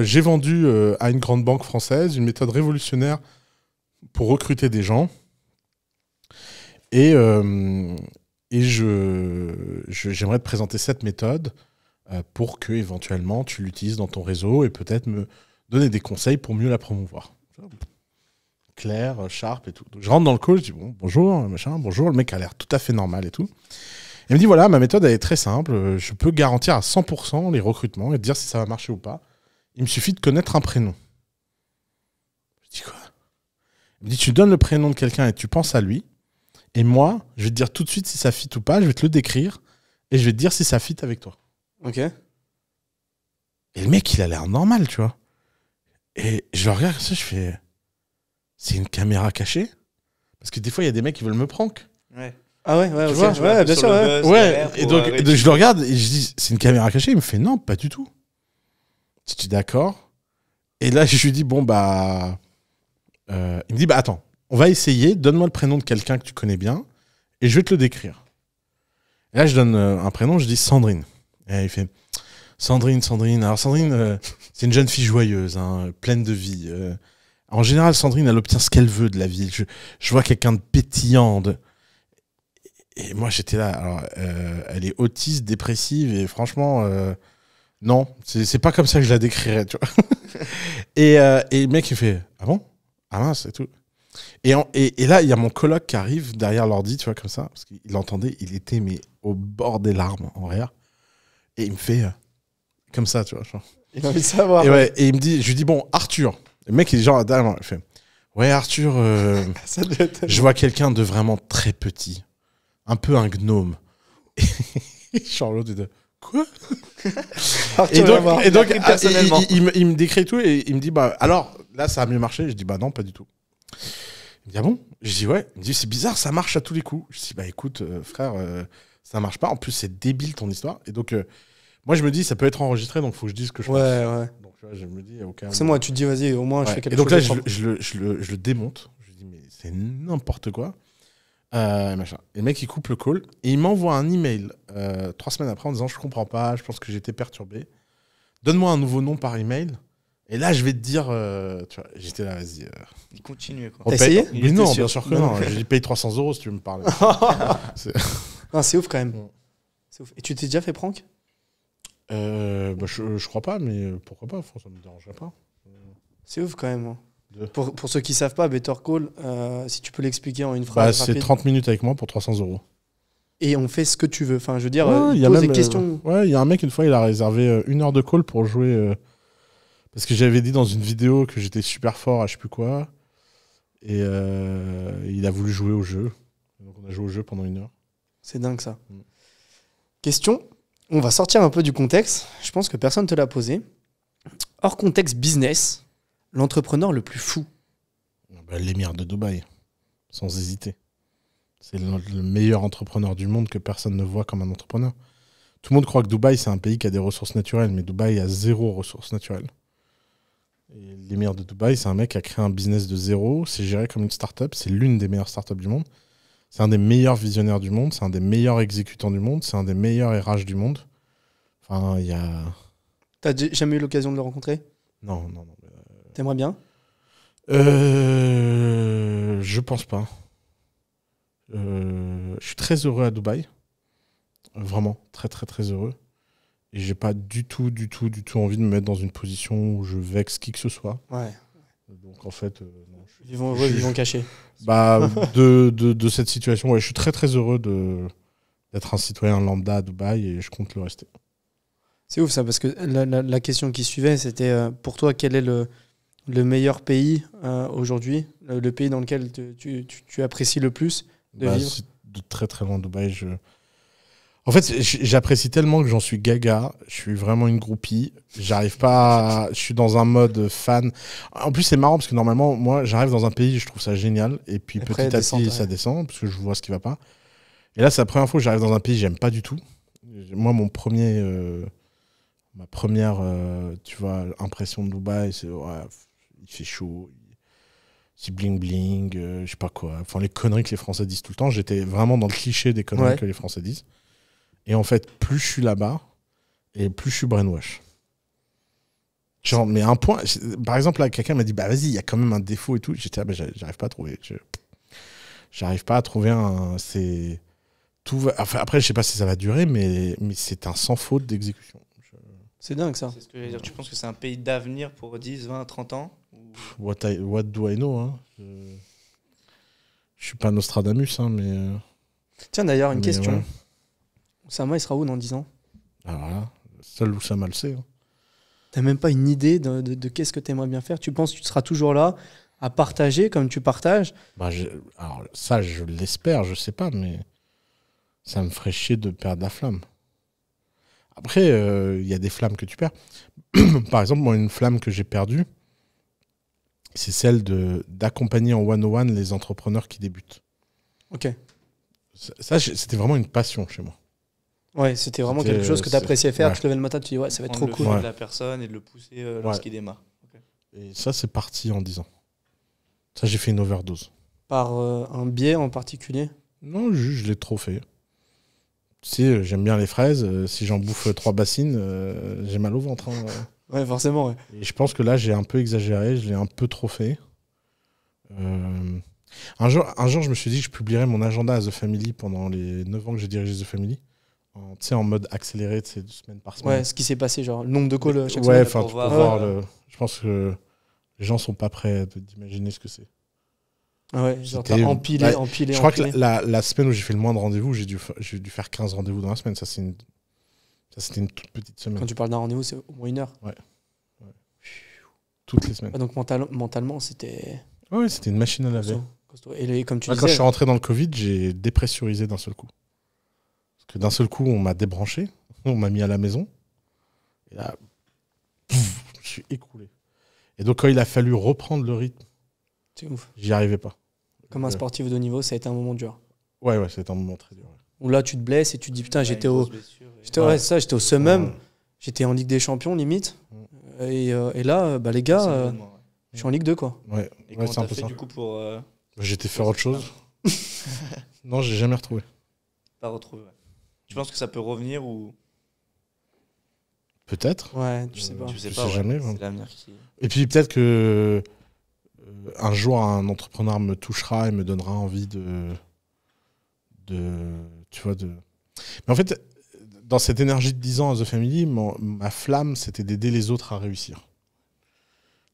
j'ai vendu à une grande banque française une méthode révolutionnaire pour recruter des gens. Et j'aimerais te présenter cette méthode pour que, éventuellement, tu l'utilises dans ton réseau et peut-être me donner des conseils pour mieux la promouvoir. Clair, sharp et tout. Donc, je rentre dans le call, je dis bon, bonjour, machin, bonjour. Le mec a l'air tout à fait normal et tout. Il me dit voilà, ma méthode elle est très simple. Je peux garantir à 100% les recrutements et te dire si ça va marcher ou pas. Il me suffit de connaître un prénom. Je dis quoi? Il me dit tu donnes le prénom de quelqu'un et tu penses à lui. Et moi, je vais te dire tout de suite si ça fit ou pas. Je vais te le décrire et je vais te dire si ça fit avec toi. Ok. Et le mec, il a l'air normal, tu vois. Et je le regarde comme ça, je fais c'est une caméra cachée? Parce que des fois, il y a des mecs qui veulent me prank. Ouais. Ah ouais, ouais, Tu ok. vois, Ouais, bien sûr, ouais. Ouais, et donc je le regarde et je dis c'est une caméra cachée? Il me fait non, pas du tout. Je dis d'accord. Et là, je lui dis bon, bah. Il me dit bah attends, on va essayer, donne-moi le prénom de quelqu'un que tu connais bien et je vais te le décrire. Et là, je donne un prénom, je dis Sandrine. Et il fait Sandrine. Alors, Sandrine, c'est une jeune fille joyeuse, hein, pleine de vie. En général, Sandrine, elle obtient ce qu'elle veut de la vie. Je vois quelqu'un de pétillant. Et moi, j'étais là. Alors, elle est autiste, dépressive, et franchement, non, c'est pas comme ça que je la décrirais, tu vois. Et le mec, il fait ah bon? Ah mince, c'est tout. Et là, il y a mon coloc qui arrive derrière l'ordi, tu vois, comme ça, parce qu'il entendait, il était mais au bord des larmes en rire. Et il me fait comme ça, tu vois. Genre. Il a envie de savoir. Et, ouais, et il me dit, je lui dis bon, Arthur. Le mec, il est genre derrière moi, il fait ouais, Arthur, je vois quelqu'un de vraiment très petit. Un peu un gnome. Et Charlotte dit quoi? Et donc il me décrit tout et il me dit bah alors là ça a mieux marché. Je dis bah non, pas du tout. Il me dit ah bon? Je dis ouais. Il me dit c'est bizarre, ça marche à tous les coups. Je dis bah écoute frère, ça marche pas. En plus c'est débile ton histoire. Et donc moi je me dis ça peut être enregistré, donc faut que je dise ce que je pense. Ouais. Donc tu vois, je me dis ok. C'est moi, tu te dis vas-y, au moins je fais quelque chose. Et donc chose. là je le démonte. Je dis mais c'est n'importe quoi. Machin. Et le mec il coupe le call et il m'envoie un email 3 semaines après en disant je comprends pas, je pense que j'étais perturbé, donne-moi un nouveau nom par email et là je vais te dire tu vois, j'étais là vas-y Il continue quoi. T'as essayé? Mais non, bien sûr que non, je lui paye 300 € si tu veux me parler. Non, c'est ouf quand même. C'est ouf. Et tu t'es déjà fait prank? Bah, je crois pas, mais pourquoi pas, ça me dérangerait pas. C'est ouf quand même. Hein. Pour ceux qui savent pas, Better Call, si tu peux l'expliquer en une phrase bah, c'est rapide. 30 minutes avec moi pour 300 €. Et on fait ce que tu veux. Enfin, je veux dire, il pose des questions. Ouais, il y a un mec, une fois, il a réservé 1 heure de call pour jouer. Parce que j'avais dit dans une vidéo que j'étais super fort à je sais plus quoi. Et il a voulu jouer au jeu. Donc on a joué au jeu pendant 1 heure. C'est dingue ça. Question. On va sortir un peu du contexte. Je pense que personne ne te l'a posé. Hors contexte business, l'entrepreneur le plus fou. Bah, l'émir de Dubaï, sans hésiter. C'est le meilleur entrepreneur du monde que personne ne voit comme un entrepreneur. Tout le monde croit que Dubaï, c'est un pays qui a des ressources naturelles, mais Dubaï a 0 ressources naturelles. Et l'émir de Dubaï, c'est un mec qui a créé un business de zéro, c'est géré comme une start-up, c'est l'une des meilleures start-up du monde. C'est un des meilleurs visionnaires du monde, c'est un des meilleurs exécutants du monde, c'est un des meilleurs RH du monde. Enfin, il y a... T'as jamais eu l'occasion de le rencontrer? Non. T'aimerais bien? Je pense pas. Je suis très heureux à Dubaï. Vraiment, très très très heureux. Et j'ai pas du tout envie de me mettre dans une position où je vexe qui que ce soit. Ouais. Donc en fait, non, Vivons heureux, vivons cachés. Bah, de cette situation, ouais, je suis très très heureux d'être un citoyen lambda à Dubaï et je compte le rester. C'est ouf ça, parce que la question qui suivait, c'était pour toi, quel est le meilleur pays aujourd'hui, le pays dans lequel tu apprécies le plus de vivre? C'est de très très loin Dubaï. En fait, j'apprécie tellement que j'en suis gaga. Je suis vraiment une groupie. J'arrive pas. Je suis dans un mode fan. En plus, c'est marrant parce que normalement, moi, j'arrive dans un pays, je trouve ça génial. Et puis Après, petit à petit, ça descend parce que je vois ce qui va pas. Et là, c'est la première fois que j'arrive dans un pays que j'aime pas du tout. Moi, ma première, tu vois, impression de Dubaï, c'est ouais, il fait chaud, c'est bling bling, je sais pas quoi. Enfin, les conneries que les Français disent tout le temps. J'étais vraiment dans le cliché des conneries que les Français disent. Et en fait, plus je suis là-bas, et plus je suis brainwash. Genre, mais un point... Par exemple, là, quelqu'un m'a dit, bah vas-y, il y a quand même un défaut et tout. J'étais, ah, bah, j'arrive pas à trouver. J'arrive pas à trouver un... Enfin, après, je sais pas si ça va durer, mais c'est un sans faute d'exécution. C'est dingue, ça. C'est ce que je veux dire. Tu penses que c'est un pays d'avenir pour 10, 20, 30 ans? What do I know, hein? Je suis pas Nostradamus, hein, mais... Tiens, d'ailleurs, une question. Ouais. Oussama, il sera où dans 10 ans? Alors là, seul Oussama le sait. Hein. T'as même pas une idée de qu'est-ce que tu aimerais bien faire? Tu penses que tu seras toujours là à partager comme tu partages? Bah, alors ça, je l'espère, je sais pas, mais ça me ferait chier de perdre la flamme. Après, il y a des flammes que tu perds. Par exemple, moi, une flamme que j'ai perdue, c'est celle d'accompagner en 101 les entrepreneurs qui débutent. Ok. Ça, c'était vraiment une passion chez moi. Ouais, c'était vraiment quelque chose que tu appréciais faire. Ouais. Tu te levais le matin, tu dis ouais, ça va être trop cool. Le de la personne et de le pousser lorsqu'il démarre. Okay. Et ça, c'est parti en 10 ans. Ça, j'ai fait une overdose. Par un biais en particulier? Non, juste, je l'ai trop fait. Tu sais, j'aime bien les fraises. Si j'en bouffe 3 bassines, j'ai mal au ventre. Hein. Ouais, forcément. Ouais. Et je pense que là, j'ai un peu exagéré. Je l'ai un peu trop fait. Un jour, je me suis dit que je publierais mon agenda à The Family pendant les 9 ans que j'ai dirigé The Family. En mode accéléré, de semaine par semaine. Ouais, ce qui s'est passé, genre le nombre de calls chaque ouais, semaine. enfin, je pense que les gens sont pas prêts d'imaginer ce que c'est. Ouais, genre t'as empilé. Je crois que la semaine où j'ai fait le moins de rendez-vous, j'ai dû faire 15 rendez-vous dans la semaine. Ça, c'était une toute petite semaine. Quand tu parles d'un rendez-vous, c'est au moins 1 heure. Ouais. Toutes les semaines. Ouais, donc mentalement, c'était... Ouais, c'était une machine à laver. Costaud. Et comme tu disais, quand je suis rentré dans le Covid, j'ai dépressurisé d'un seul coup. Parce que d'un seul coup, on m'a débranché, on m'a mis à la maison. Et là, je suis écroulé. Et donc, quand il a fallu reprendre le rythme, c'est ouf. J'y arrivais pas. Comme un sportif de haut niveau, ça a été un moment dur. Ouais, c'était un moment très dur. Ouais. Où là, tu te blesses et tu te dis, putain, j'étais au summum, ouais. J'étais en Ligue des Champions, limite. Et là, bah, les gars, je suis en Ligue 2, quoi. Ouais, et comment t'as fait, du coup, pour... J'étais faire autre chose. Non, j'ai jamais retrouvé. Pas retrouvé, ouais. Tu penses que ça peut revenir ou... Peut-être. Ouais, tu sais pas. Tu sais jamais. C'est l'avenir qui... Et puis peut-être que un jour, un entrepreneur me touchera et me donnera envie tu vois, Mais en fait, dans cette énergie de 10 ans à The Family, ma flamme, c'était d'aider les autres à réussir.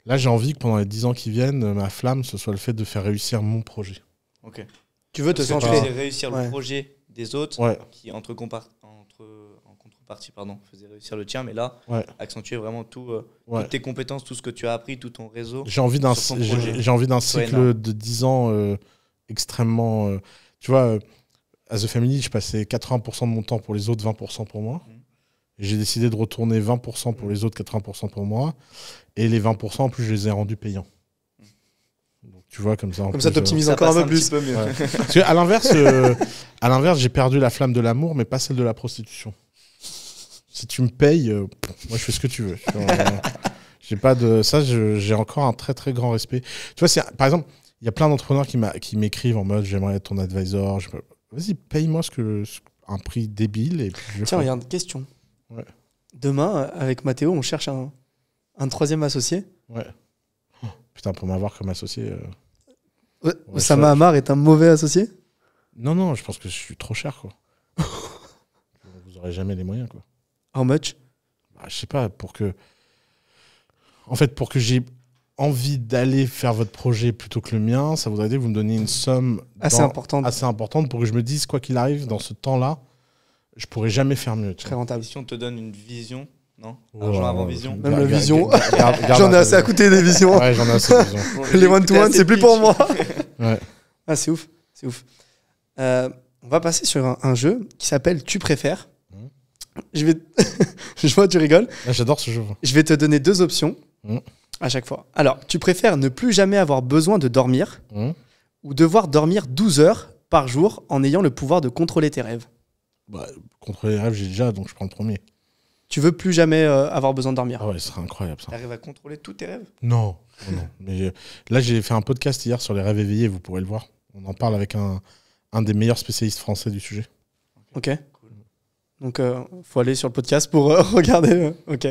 Là, j'ai envie que pendant les 10 ans qui viennent, ma flamme, ce soit le fait de faire réussir mon projet. Ok. Tu veux te sentir réussir le projet des autres qui, en contrepartie, faisait réussir le tien, mais là, accentuer vraiment toutes tes compétences, tout ce que tu as appris, tout ton réseau. J'ai envie d'un cycle de 10 ans extrêmement... tu vois, à The Family, je passais 80% de mon temps pour les autres, 20% pour moi. J'ai décidé de retourner 20% pour les autres, 80% pour moi. Et les 20%, en plus, je les ai rendus payants. Donc, tu vois, comme ça... ça t'optimise encore un peu plus. Peu mieux. Ouais. Parce qu'à l'inverse, j'ai perdu la flamme de l'amour, mais pas celle de la prostitution. Si tu me payes, moi, je fais ce que tu veux. J'ai pas de... Ça, j'ai encore un très, très grand respect. Tu vois, par exemple, il y a plein d'entrepreneurs qui m'écrivent en mode j'aimerais être ton advisor. Vas-y, paye-moi un prix débile. Et puis je Tiens, regarde, question. Ouais. Demain, avec Mathéo, on cherche un troisième associé. Ouais. Oh, putain, pour m'avoir comme associé. Oussama Hamar est un mauvais associé? Non, je pense que je suis trop cher, quoi. Vous aurez jamais les moyens, quoi. How much? Bah, je sais pas, pour que j'ai envie d'aller faire votre projet plutôt que le mien, ça voudrait dire que vous me donniez une somme assez importante pour que je me dise, quoi qu'il arrive, dans ce temps-là, je pourrais jamais faire mieux. Très rentable. Si on te donne une vision, non? Oh, Argent avant vision. Même la vision. Garde J'en ai assez à coûter des visions. Ouais, j'en ai assez de vision. Les one-to-one, c'est plus pour moi. Ouais. Ah, c'est ouf. C'est ouf. On va passer sur un jeu qui s'appelle Tu préfères. Je vois, tu rigoles. Là, j'adore ce jeu. Je vais te donner 2 options à chaque fois. Alors, tu préfères ne plus jamais avoir besoin de dormir ou devoir dormir 12 heures par jour en ayant le pouvoir de contrôler tes rêves? Bah, contrôler les rêves, j'ai déjà, donc je prends le premier. Tu veux plus jamais avoir besoin de dormir? Ah ouais, ce serait incroyable ça. T'arrives à contrôler tous tes rêves? Non. Mais là, j'ai fait un podcast hier sur les rêves éveillés, vous pourrez le voir. On en parle avec un des meilleurs spécialistes français du sujet. Ok. Cool. Donc, faut aller sur le podcast pour regarder. Ok.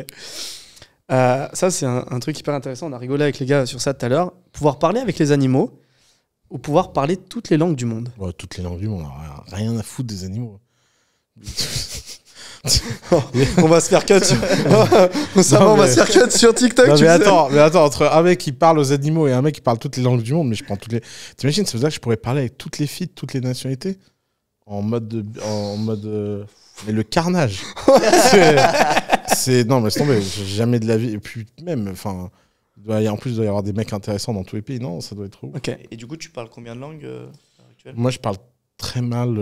Ça, c'est un truc hyper intéressant. On a rigolé avec les gars sur ça tout à l'heure. Pouvoir parler avec les animaux ou pouvoir parler toutes les langues du monde? Ouais, toutes les langues du monde, on a rien à foutre des animaux. On va se faire cut sur... on va se faire cut sur TikTok. Non, mais attends, entre un mec qui parle aux animaux et un mec qui parle toutes les langues du monde, mais je prends toutes les... T'imagines, ça veut dire que je pourrais parler avec toutes les filles de toutes les nationalités en mode mais le carnage. Non, mais c'est tombé, jamais de la vie. Et puis même, enfin, en plus, il doit y avoir des mecs intéressants dans tous les pays. Non, ça doit être trop. Ok. Et du coup, tu parles combien de langues actuellement? Moi, je parle très mal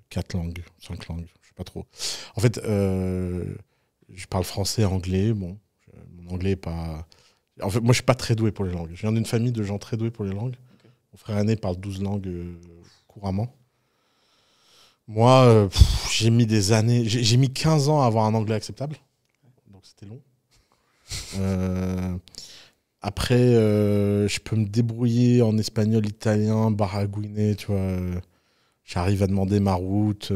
4 langues, 5 langues, je sais pas trop. En fait, je parle français, anglais. Bon, mon anglais est pas... En fait, moi, je suis pas très doué pour les langues. Je viens d'une famille de gens très doués pour les langues. Okay. Mon frère aîné parle 12 langues couramment. Moi, j'ai mis des années... J'ai mis 15 ans à avoir un anglais acceptable. Donc, c'était long. Après, je peux me débrouiller en espagnol, italien, baragouiner, tu vois. J'arrive à demander ma route,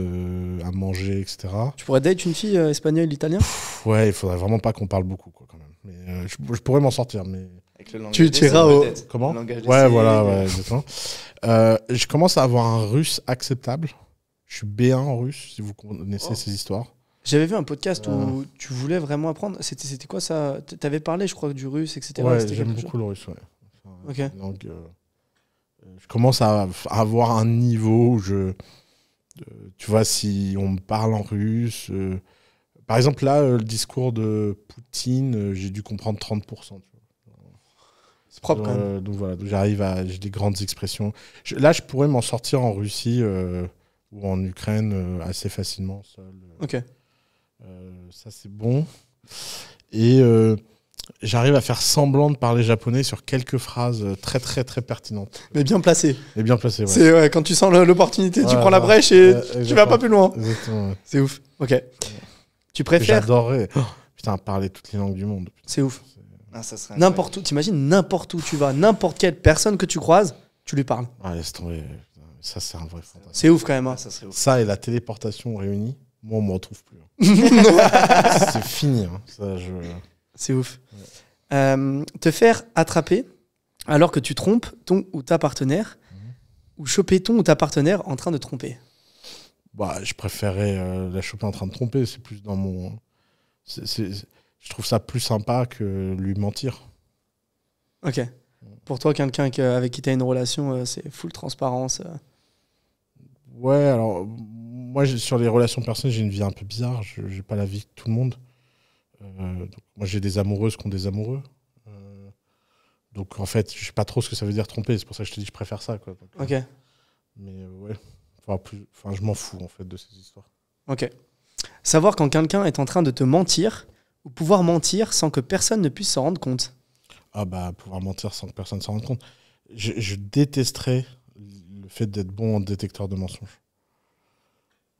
à manger, etc. Tu pourrais date une fille espagnole, italien? Ouais, il faudrait vraiment pas qu'on parle beaucoup, quoi, quand même. Mais je pourrais m'en sortir, mais... Avec le langage tu iras au... Comment? Ouais, voilà, ouais, exactement. Je commence à avoir un russe acceptable. Je suis B1 en russe, si vous connaissez ces histoires. J'avais vu un podcast où tu voulais vraiment apprendre. C'était quoi ça? T'avais parlé, je crois, du russe, etc. Ouais, j'aime beaucoup le russe, ouais. Enfin, ok. Donc, je commence à avoir un niveau où tu vois, si on me parle en russe... par exemple, là, le discours de Poutine, j'ai dû comprendre 30%. Tu vois. C'est propre, quand même. Donc voilà, j'ai des grandes expressions. Là, je pourrais m'en sortir en Russie ou en Ukraine assez facilement seul. Ok. Ça, c'est bon. Et j'arrive à faire semblant de parler japonais sur quelques phrases très, très, très pertinentes. Mais bien placé. Et bien placé, ouais. C'est ouais, quand tu sens l'opportunité, tu prends la brèche et tu vas pas plus loin. Exactement, ouais. C'est ouf. Ok. Tu préfères... J'adorerais. Putain, parler toutes les langues du monde. C'est ouf. Ah, ça serait n'importe où, t'imagines, n'importe où tu vas, n'importe quelle personne que tu croises, tu lui parles. Ah, laisse tomber. Ça, c'est un vrai fantasme. C'est ouf quand même. Hein. Ça et la téléportation réunis, moi, on me retrouve plus. C'est fini. Hein. Ça, c'est ouf. Ouais. Te faire attraper alors que tu trompes ton ou ta partenaire, ou choper ton ou ta partenaire en train de tromper. Bah, je préférais la choper en train de tromper. C'est plus dans mon... Je trouve ça plus sympa que lui mentir. Ok. Pour toi, quelqu'un avec qui tu as une relation, c'est full transparence. Ouais, alors, moi, sur les relations personnelles, j'ai une vie un peu bizarre. Je n'ai pas la vie de tout le monde. Donc, moi, j'ai des amoureuses qui ont des amoureux. Donc, en fait, je ne sais pas trop ce que ça veut dire tromper. C'est pour ça que je te dis que je préfère ça. Quoi. Donc, ok. Mais ouais, je m'en fous, en fait, de ces histoires. Ok. Savoir quand quelqu'un est en train de te mentir ou pouvoir mentir sans que personne ne puisse s'en rendre compte. Ah bah, pouvoir mentir sans que personne s'en rende compte. Je détesterais le fait d'être bon en détecteur de mensonges.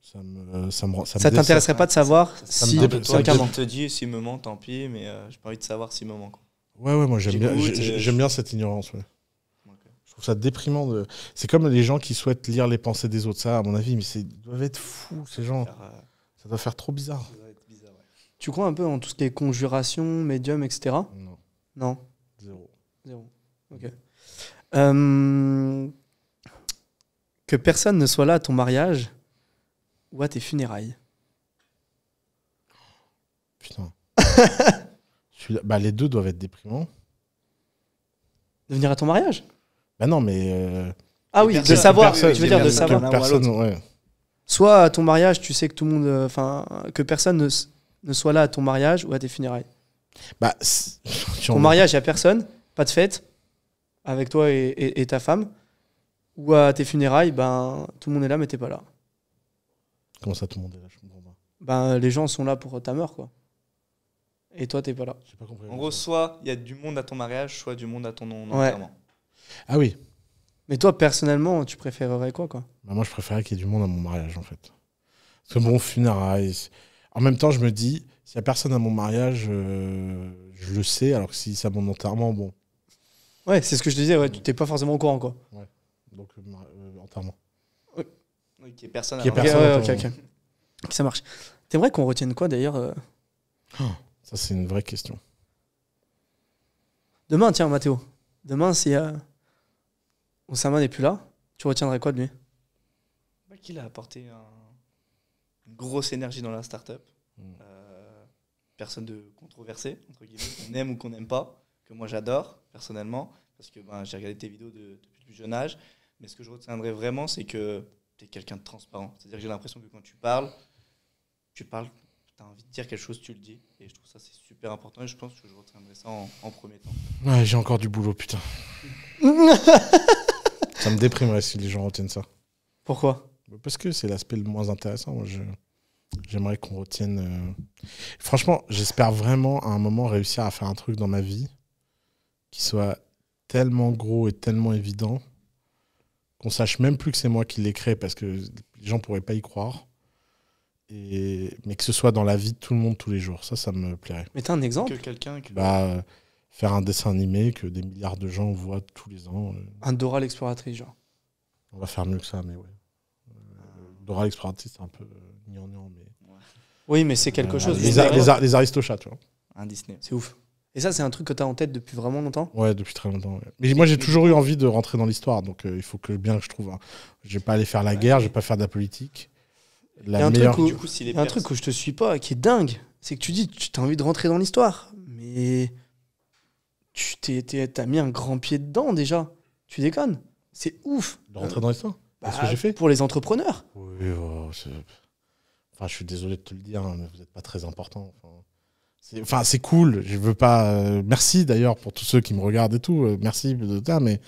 Ça t'intéresserait pas de savoir si quelqu'un ment. Je te dis, s'il me ment, tant pis, mais j'ai pas envie de savoir s'il me ment. Quoi. Ouais, moi j'aime bien, J'écoute, j'aime bien cette ignorance. Ouais. Ok. Je trouve ça déprimant. C'est comme les gens qui souhaitent lire les pensées des autres. Ça, à mon avis, mais ils doivent être fous, ces gens. Ça doit faire trop bizarre. Ça doit être bizarre, ouais. Tu crois un peu en tout ce qui est conjuration, médium, etc. Non, Non. zéro. Ok. Que personne ne soit là à ton mariage ou à tes funérailles. Putain. Bah, les deux doivent être déprimants. De venir à ton mariage? Bah non, mais... Ah oui, de savoir. Tu veux dire de que savoir. l'un ou à personne, l'autre. ouais. Soit à ton mariage, tu sais que tout le monde, que personne ne soit là à ton mariage ou à tes funérailles. Bah, Ton mariage, il n'y a personne, pas de fête, avec toi et ta femme. Ou à tes funérailles, ben, tout le monde est là, mais t'es pas là. Comment ça, tout le monde est là? Je comprends pas. Ben, les gens sont là pour ta mort, quoi. Et toi, t'es pas là. J'ai pas compris. En gros, soit il y a du monde à ton mariage, soit du monde à ton enterrement. Ah oui. Mais toi, personnellement, tu préférerais quoi? Bah, moi, je préférais qu'il y ait du monde à mon mariage, en fait. Parce que bon, funérailles... En même temps, je me dis, s'il y a personne à mon mariage, je le sais, alors que si c'est à mon enterrement, bon. Ouais, c'est ce que je te disais, ouais, tu t'es pas forcément au courant, quoi. Donc, enterrement. Oui, qu'il y ait personne à Qu'il y ait l'enterrement. personne. Ouais, ok. Ça marche. T'aimerais qu'on retienne quoi, d'ailleurs Ça, c'est une vraie question. Demain, tiens, Mathéo. Demain, si Oussama n'est plus là, tu retiendrais quoi de lui? Bah, qu'il a apporté une grosse énergie dans la startup. Personne de controversé, entre guillemets, qu'on aime ou qu'on n'aime pas, que moi j'adore personnellement, parce que j'ai regardé tes vidéos depuis le plus jeune âge. Mais ce que je retiendrai vraiment, c'est que tu es quelqu'un de transparent. C'est-à-dire que j'ai l'impression que quand tu parles, tu as envie de dire quelque chose, tu le dis. Et je trouve ça c'est super important et je pense que je retiendrai ça en premier temps. Ouais, j'ai encore du boulot, putain. Ça me déprimerait si les gens retiennent ça. Pourquoi? Parce que c'est l'aspect le moins intéressant. Moi, j'aimerais qu'on retienne... Franchement, j'espère vraiment à un moment réussir à faire un truc dans ma vie qui soit tellement gros et tellement évident qu'on sache même plus que c'est moi qui l'ai créé parce que les gens pourraient pas y croire. Mais que ce soit dans la vie de tout le monde tous les jours. Ça me plairait. Mais t'as un exemple? Que quelqu'un que... Faire un dessin animé que des milliards de gens voient tous les ans. Un Dora l'exploratrice, genre. On va faire mieux que ça, mais ouais. Dora l'exploratrice, c'est un peu gnangnan, mais... Oui, mais c'est quelque chose. Les Aristochats, tu vois. Un Disney. C'est ouf. Et ça, c'est un truc que t'as en tête depuis vraiment longtemps? Ouais, depuis très longtemps. Ouais. Mais moi, j'ai toujours eu envie de rentrer dans l'histoire, donc il faut que je trouve... Je vais pas aller faire la guerre, je vais pas faire de la politique. Il y a un truc où je te suis pas, qui est dingue. C'est que tu dis, tu as envie de rentrer dans l'histoire. Mais... T'as mis un grand pied dedans déjà. Tu déconnes. C'est ouf. De rentrer dans l'histoire. C'est ce que j'ai fait. Pour les entrepreneurs. Oui, enfin, je suis désolé de te le dire, mais vous n'êtes pas très important. Enfin, c'est cool. Je veux pas. Merci d'ailleurs pour tous ceux qui me regardent et tout. Merci de ça, mais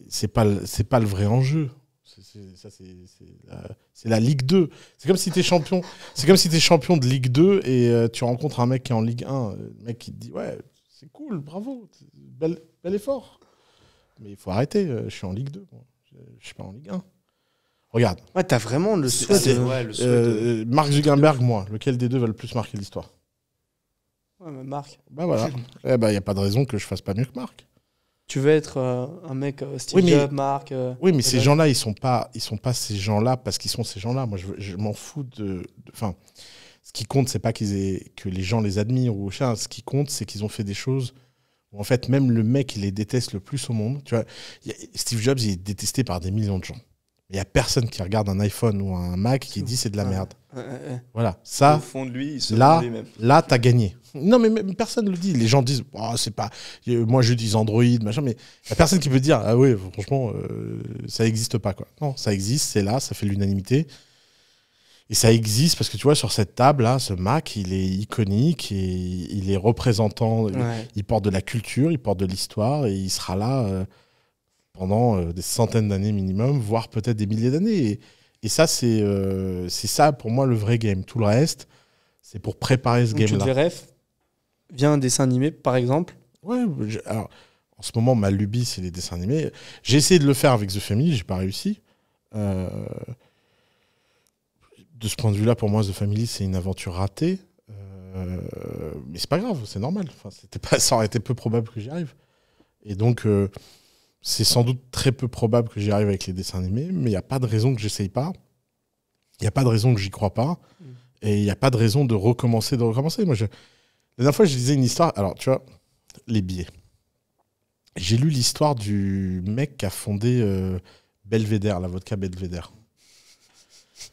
c'est pas le vrai enjeu. C'est la Ligue 2. C'est comme si t'es champion. C'est comme si t'es champion de Ligue 2 et tu rencontres un mec qui est en Ligue 1. Le mec qui te dit ouais. C'est cool, bravo, bel effort. Mais il faut arrêter, je suis en Ligue 2, moi. Je suis pas en Ligue 1. Regarde. Ouais, t'as vraiment le souhait de... Mark Zuckerberg, moi, lequel des deux va le plus marquer l'histoire? Ouais, mais Marc. Bah voilà. Il n'y a pas de raison que je fasse pas mieux que Marc. Tu veux être un mec Steve Jobs, Marc... oui, mais ces gens-là, ils sont pas ces gens-là parce qu'ils sont ces gens-là. Moi, je m'en fous de... Enfin... Ce qui compte, c'est pas que les gens les admirent ou autre. Ce qui compte, c'est qu'ils ont fait des choses où, en fait, même le mec, il les déteste le plus au monde. Tu vois, Steve Jobs, il est détesté par des millions de gens. Il n'y a personne qui regarde un iPhone ou un Mac qui dit c'est de la merde. Voilà. Ça, au fond de lui, il se demande lui-même. Là, t'as gagné. Non, mais même personne ne le dit. Les gens disent, oh, c'est pas. Moi, je dis Android, machin, mais il n'y a personne qui peut dire, ah oui, franchement, ça n'existe pas, quoi. Non, ça existe, c'est là, ça fait l'unanimité. Et ça existe parce que tu vois, sur cette table-là, ce Mac, il est iconique et il est représentant. Il porte de la culture, il porte de l'histoire et il sera là pendant des centaines d'années minimum, voire peut-être des milliers d'années. Et ça, c'est ça pour moi le vrai game. Tout le reste, c'est pour préparer ce game-là. Tu te verrais via un dessin animé, par exemple? Ouais, alors, en ce moment, ma lubie, c'est les dessins animés. J'ai essayé de le faire avec The Family, j'ai pas réussi. De ce point de vue-là, pour moi, The Family, c'est une aventure ratée. Mais c'est pas grave, c'est normal. Enfin, ça aurait été peu probable que j'y arrive. Et donc, c'est sans doute très peu probable que j'y arrive avec les dessins animés, mais il n'y a pas de raison que j'essaye pas. Il n'y a pas de raison que j'y crois pas. Et il n'y a pas de raison de recommencer. Moi, la dernière fois, je lisais une histoire. Alors, tu vois, les billets. J'ai lu l'histoire du mec qui a fondé Belvedere, la vodka Belvedere.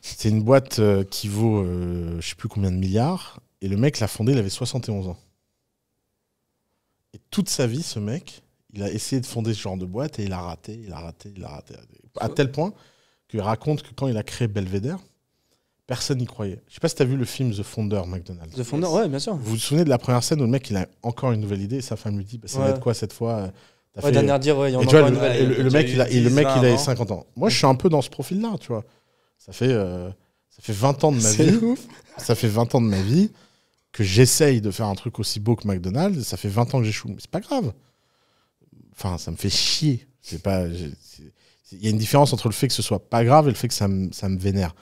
C'est une boîte qui vaut je sais plus combien de milliards. Et le mec l'a fondé, il avait 71 ans. Et toute sa vie, ce mec, il a essayé de fonder ce genre de boîte et il a raté. À tel point qu'il raconte que quand il a créé Belvedere, personne n'y croyait. Je sais pas si tu as vu le film The Founder, McDonald's. The Founder, ouais, bien sûr. Vous vous souvenez de la première scène où le mec, il a encore une nouvelle idée et sa femme lui dit ça va être quoi cette fois dernière dire, ouais, il y en a et tu vois, encore une nouvelle. le mec, il a 50 ans. Moi, je suis un peu dans ce profil-là, tu vois. Ça fait 20 ans de ma vie. Ça fait 20 ans de ma vie que j'essaye de faire un truc aussi beau que McDonald's. Ça fait 20 ans que j'échoue. Mais c'est pas grave. Enfin, ça me fait chier. Il y a une différence entre le fait que ce soit pas grave et le fait que ça me vénère.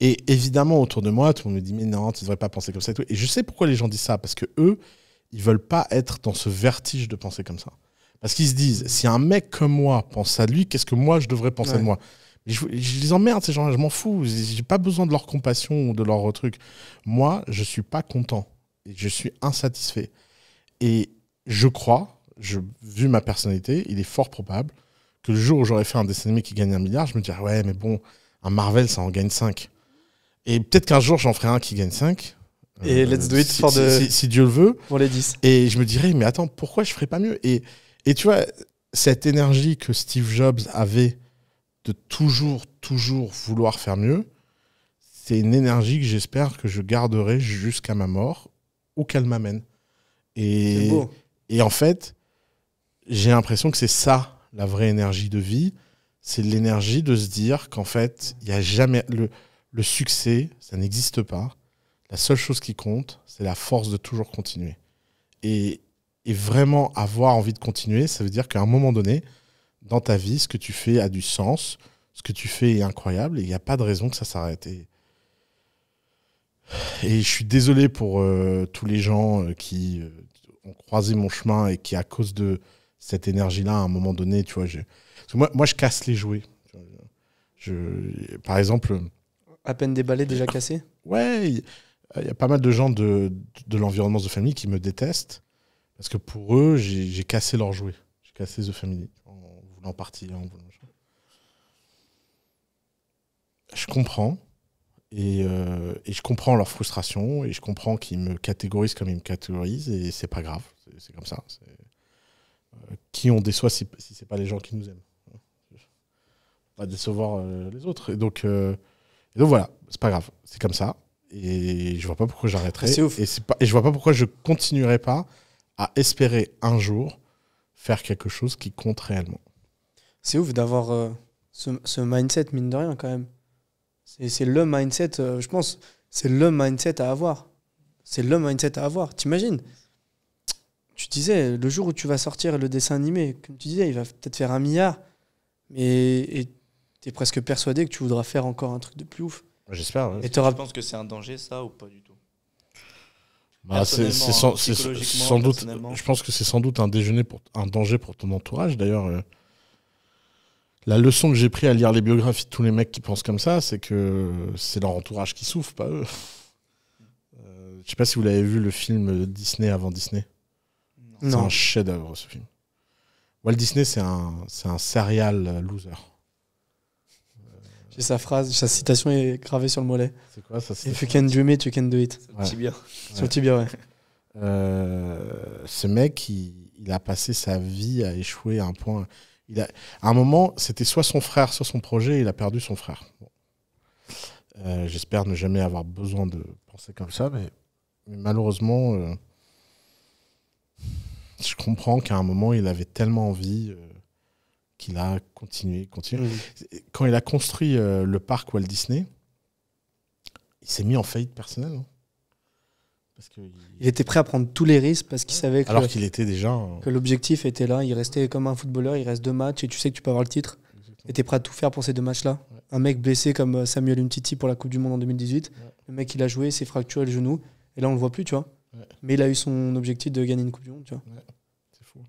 Et évidemment, autour de moi, tout le monde me dit mais non, tu devrais pas penser comme ça et tout. Et je sais pourquoi les gens disent ça. Parce que eux, ils veulent pas être dans ce vertige de penser comme ça. Parce qu'ils se disent, si un mec comme moi pense à lui, qu'est-ce que moi, je devrais penser de moi ? Mais je les emmerde, ces gens-là, je m'en fous. J'ai pas besoin de leur compassion ou de leur truc. Moi, je suis pas content. Et je suis insatisfait. Et je crois, vu ma personnalité, il est fort probable que le jour où j'aurais fait un dessin animé qui gagne 1 milliard, je me dirais, ouais, mais bon, un Marvel, ça en gagne 5. Et peut-être qu'un jour, j'en ferai un qui gagne 5. Et let's do it si Dieu le veut. Pour les 10. Et je me dirais, mais attends, pourquoi je ferais pas mieux ? Et tu vois, cette énergie que Steve Jobs avait de toujours vouloir faire mieux, c'est une énergie que j'espère que je garderai jusqu'à ma mort, où qu'elle m'amène. Et en fait, j'ai l'impression que c'est ça, la vraie énergie de vie. C'est l'énergie de se dire qu'en fait, il n'y a jamais... Le succès, ça n'existe pas. La seule chose qui compte, c'est la force de toujours continuer. Et vraiment avoir envie de continuer, ça veut dire qu'à un moment donné, dans ta vie, ce que tu fais a du sens, ce que tu fais est incroyable et il n'y a pas de raison que ça s'arrête. Et je suis désolé pour tous les gens qui ont croisé mon chemin et qui, à cause de cette énergie-là, à un moment donné, tu vois, moi, je casse les jouets. Par exemple... À peine déballé, déjà cassé ? Ouais, il y a pas mal de gens de l'environnement The Family qui me détestent. Parce que pour eux, j'ai cassé leurs jouets. J'ai cassé The Family en voulant partir. Je comprends. Et je comprends leur frustration. Et je comprends qu'ils me catégorisent comme ils me catégorisent. Et c'est pas grave. C'est comme ça. Qui on déçoit si c'est pas les gens qui nous aiment. Pas décevoir les autres. Et donc voilà, c'est pas grave. C'est comme ça. Et je vois pas pourquoi j'arrêterai. C'est ouf. Et je vois pas pourquoi je continuerai pas à espérer un jour faire quelque chose qui compte réellement. C'est ouf d'avoir ce mindset, mine de rien, quand même. C'est le mindset, je pense, c'est le mindset à avoir. C'est le mindset à avoir. T'imagines ? Tu disais, le jour où tu vas sortir le dessin animé, comme tu disais, il va peut-être faire 1 milliard, et t'es presque persuadé que tu voudras faire encore un truc de plus ouf. J'espère. Ouais. Tu penses que c'est un danger, ça, ou pas du tout ? C'est sans doute. Je pense que c'est sans doute un danger pour ton entourage. D'ailleurs, la leçon que j'ai pris à lire les biographies de tous les mecs qui pensent comme ça, c'est que c'est leur entourage qui souffre, pas eux. Je sais pas si vous l'avez vu, le film Disney avant Disney. Non. C'est un chef-d'œuvre, ce film. Walt Disney, c'est un serial loser. J'ai sa phrase, sa citation est gravée sur le mollet. C'est quoi ça ? If you can dream it, you can do it. Sur le tibia. Sur le tibia, ouais. Ce mec, il a passé sa vie à échouer à un point. À un moment, c'était soit son frère, soit son projet, et il a perdu son frère. Bon. J'espère ne jamais avoir besoin de penser comme ça, mais malheureusement, je comprends qu'à un moment, il avait tellement envie qu'il a continué. Quand il a construit le parc Walt Disney, il s'est mis en faillite personnelle. Hein. Il était prêt à prendre tous les risques parce qu'il savait que, alors qu'il était déjà que l'objectif était là. Il restait comme un footballeur, il reste 2 matchs et tu sais que tu peux avoir le titre. Et tu es prêt à tout faire pour ces 2 matchs-là. Ouais. Un mec blessé comme Samuel Umtiti pour la Coupe du Monde en 2018. Ouais. Le mec, il a joué, il s'est fracturé le genou. Et là, on le voit plus, tu vois. Ouais. Mais il a eu son objectif de gagner une Coupe du Monde, tu vois. C'est fou.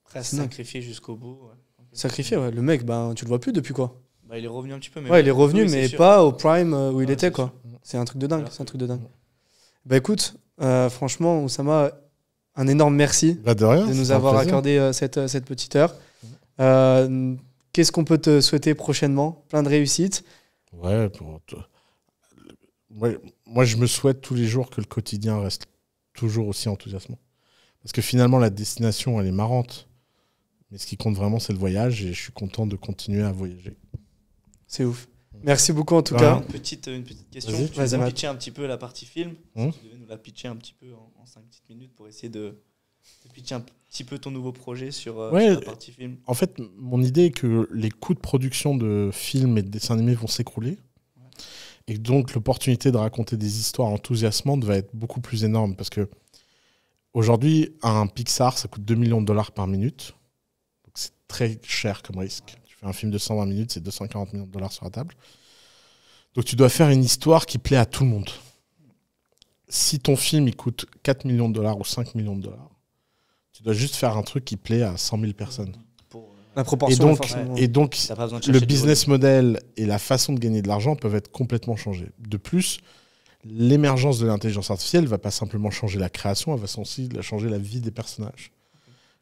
Après, C'est dingue. sacrifié jusqu'au bout. Ouais. Sacrifié, ouais. Le mec, ben, tu le vois plus depuis quoi. Bah, il est revenu un petit peu. Mais Ouais, il est revenu, oui, mais c'est sûr. pas au prime où il Ouais, était, c'est quoi. sûr. C'est un truc de dingue. Alors C'est un que- truc de dingue. Bah écoute, franchement, Oussama, un énorme merci Bah, de rien. de nous c'était un avoir plaisir. accordé cette petite heure. Qu'est-ce qu'on peut te souhaiter prochainement? Plein de réussites. Ouais, moi, je me souhaite tous les jours que le quotidien reste toujours aussi enthousiasmant. Parce que finalement, la destination, elle est marrante. Mais ce qui compte vraiment, c'est le voyage. Et je suis content de continuer à voyager. C'est ouf. Merci beaucoup en tout Ouais. cas. Une petite question. Vas-y. Tu Vas-y, nous Matt. pitcher un petit peu la partie film. Hum. Tu devais nous la pitcher un petit peu en 5 petites minutes pour essayer de pitcher un petit peu ton nouveau projet sur Ouais. la partie film. En fait, mon idée est que les coûts de production de films et de dessins animés vont s'écrouler. Et donc, l'opportunité de raconter des histoires enthousiasmantes va être beaucoup plus énorme. Parce que aujourd'hui, un Pixar, ça coûte 2 millions de dollars par minute. Donc, c'est très cher comme risque. Tu fais un film de 120 minutes, c'est 240 millions de dollars sur la table. Donc, tu dois faire une histoire qui plaît à tout le monde. Si ton film, il coûte 4 millions de dollars ou 5 millions de dollars, tu dois juste faire un truc qui plaît à 100 000 personnes. Pour, La Et proportion, donc, forcément. et donc t'as pas besoin de le chercher du business model et la façon de gagner de l'argent peuvent être complètement changés. De plus, l'émergence de l'intelligence artificielle va pas simplement changer la création, elle va aussi changer la vie des personnages.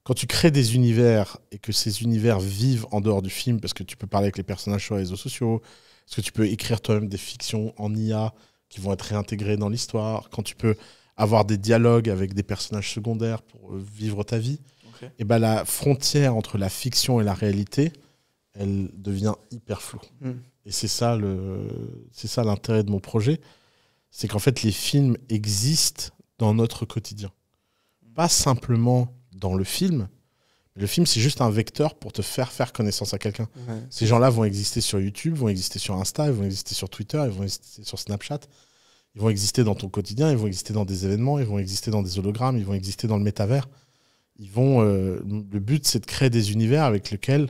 Quand tu crées des univers et que ces univers vivent en dehors du film, parce que tu peux parler avec les personnages sur les réseaux sociaux, parce que tu peux écrire toi-même des fictions en IA qui vont être réintégrées dans l'histoire, quand tu peux avoir des dialogues avec des personnages secondaires pour vivre ta vie, Ok. et ben la frontière entre la fiction et la réalité, elle devient hyper floue. Mm. Et c'est ça l'intérêt de mon projet, c'est qu'en fait les films existent dans notre quotidien. Pas simplement dans le film. Le film, c'est juste un vecteur pour te faire connaissance à quelqu'un. Ouais. Ces gens-là vont exister sur YouTube, vont exister sur Insta, ils vont exister sur Twitter, ils vont exister sur Snapchat. Ils vont exister dans ton quotidien, ils vont exister dans des événements, ils vont exister dans des hologrammes, ils vont exister dans le métavers. Le but, c'est de créer des univers avec lesquels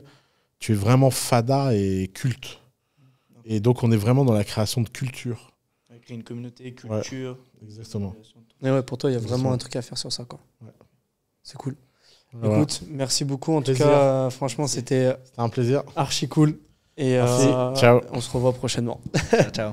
tu es vraiment fada et culte. Et donc, on est vraiment dans la création de culture. Créer une communauté, culture. Exactement. Mais ouais, pour toi, il y a vraiment Exactement. un truc à faire sur ça, quoi. Ouais. C'est cool. Voilà. Écoute, merci beaucoup. En Plaisir. tout cas, franchement, c'était C'était un plaisir. archi cool. Et Merci. Ciao. on se revoit prochainement. Ciao, ciao.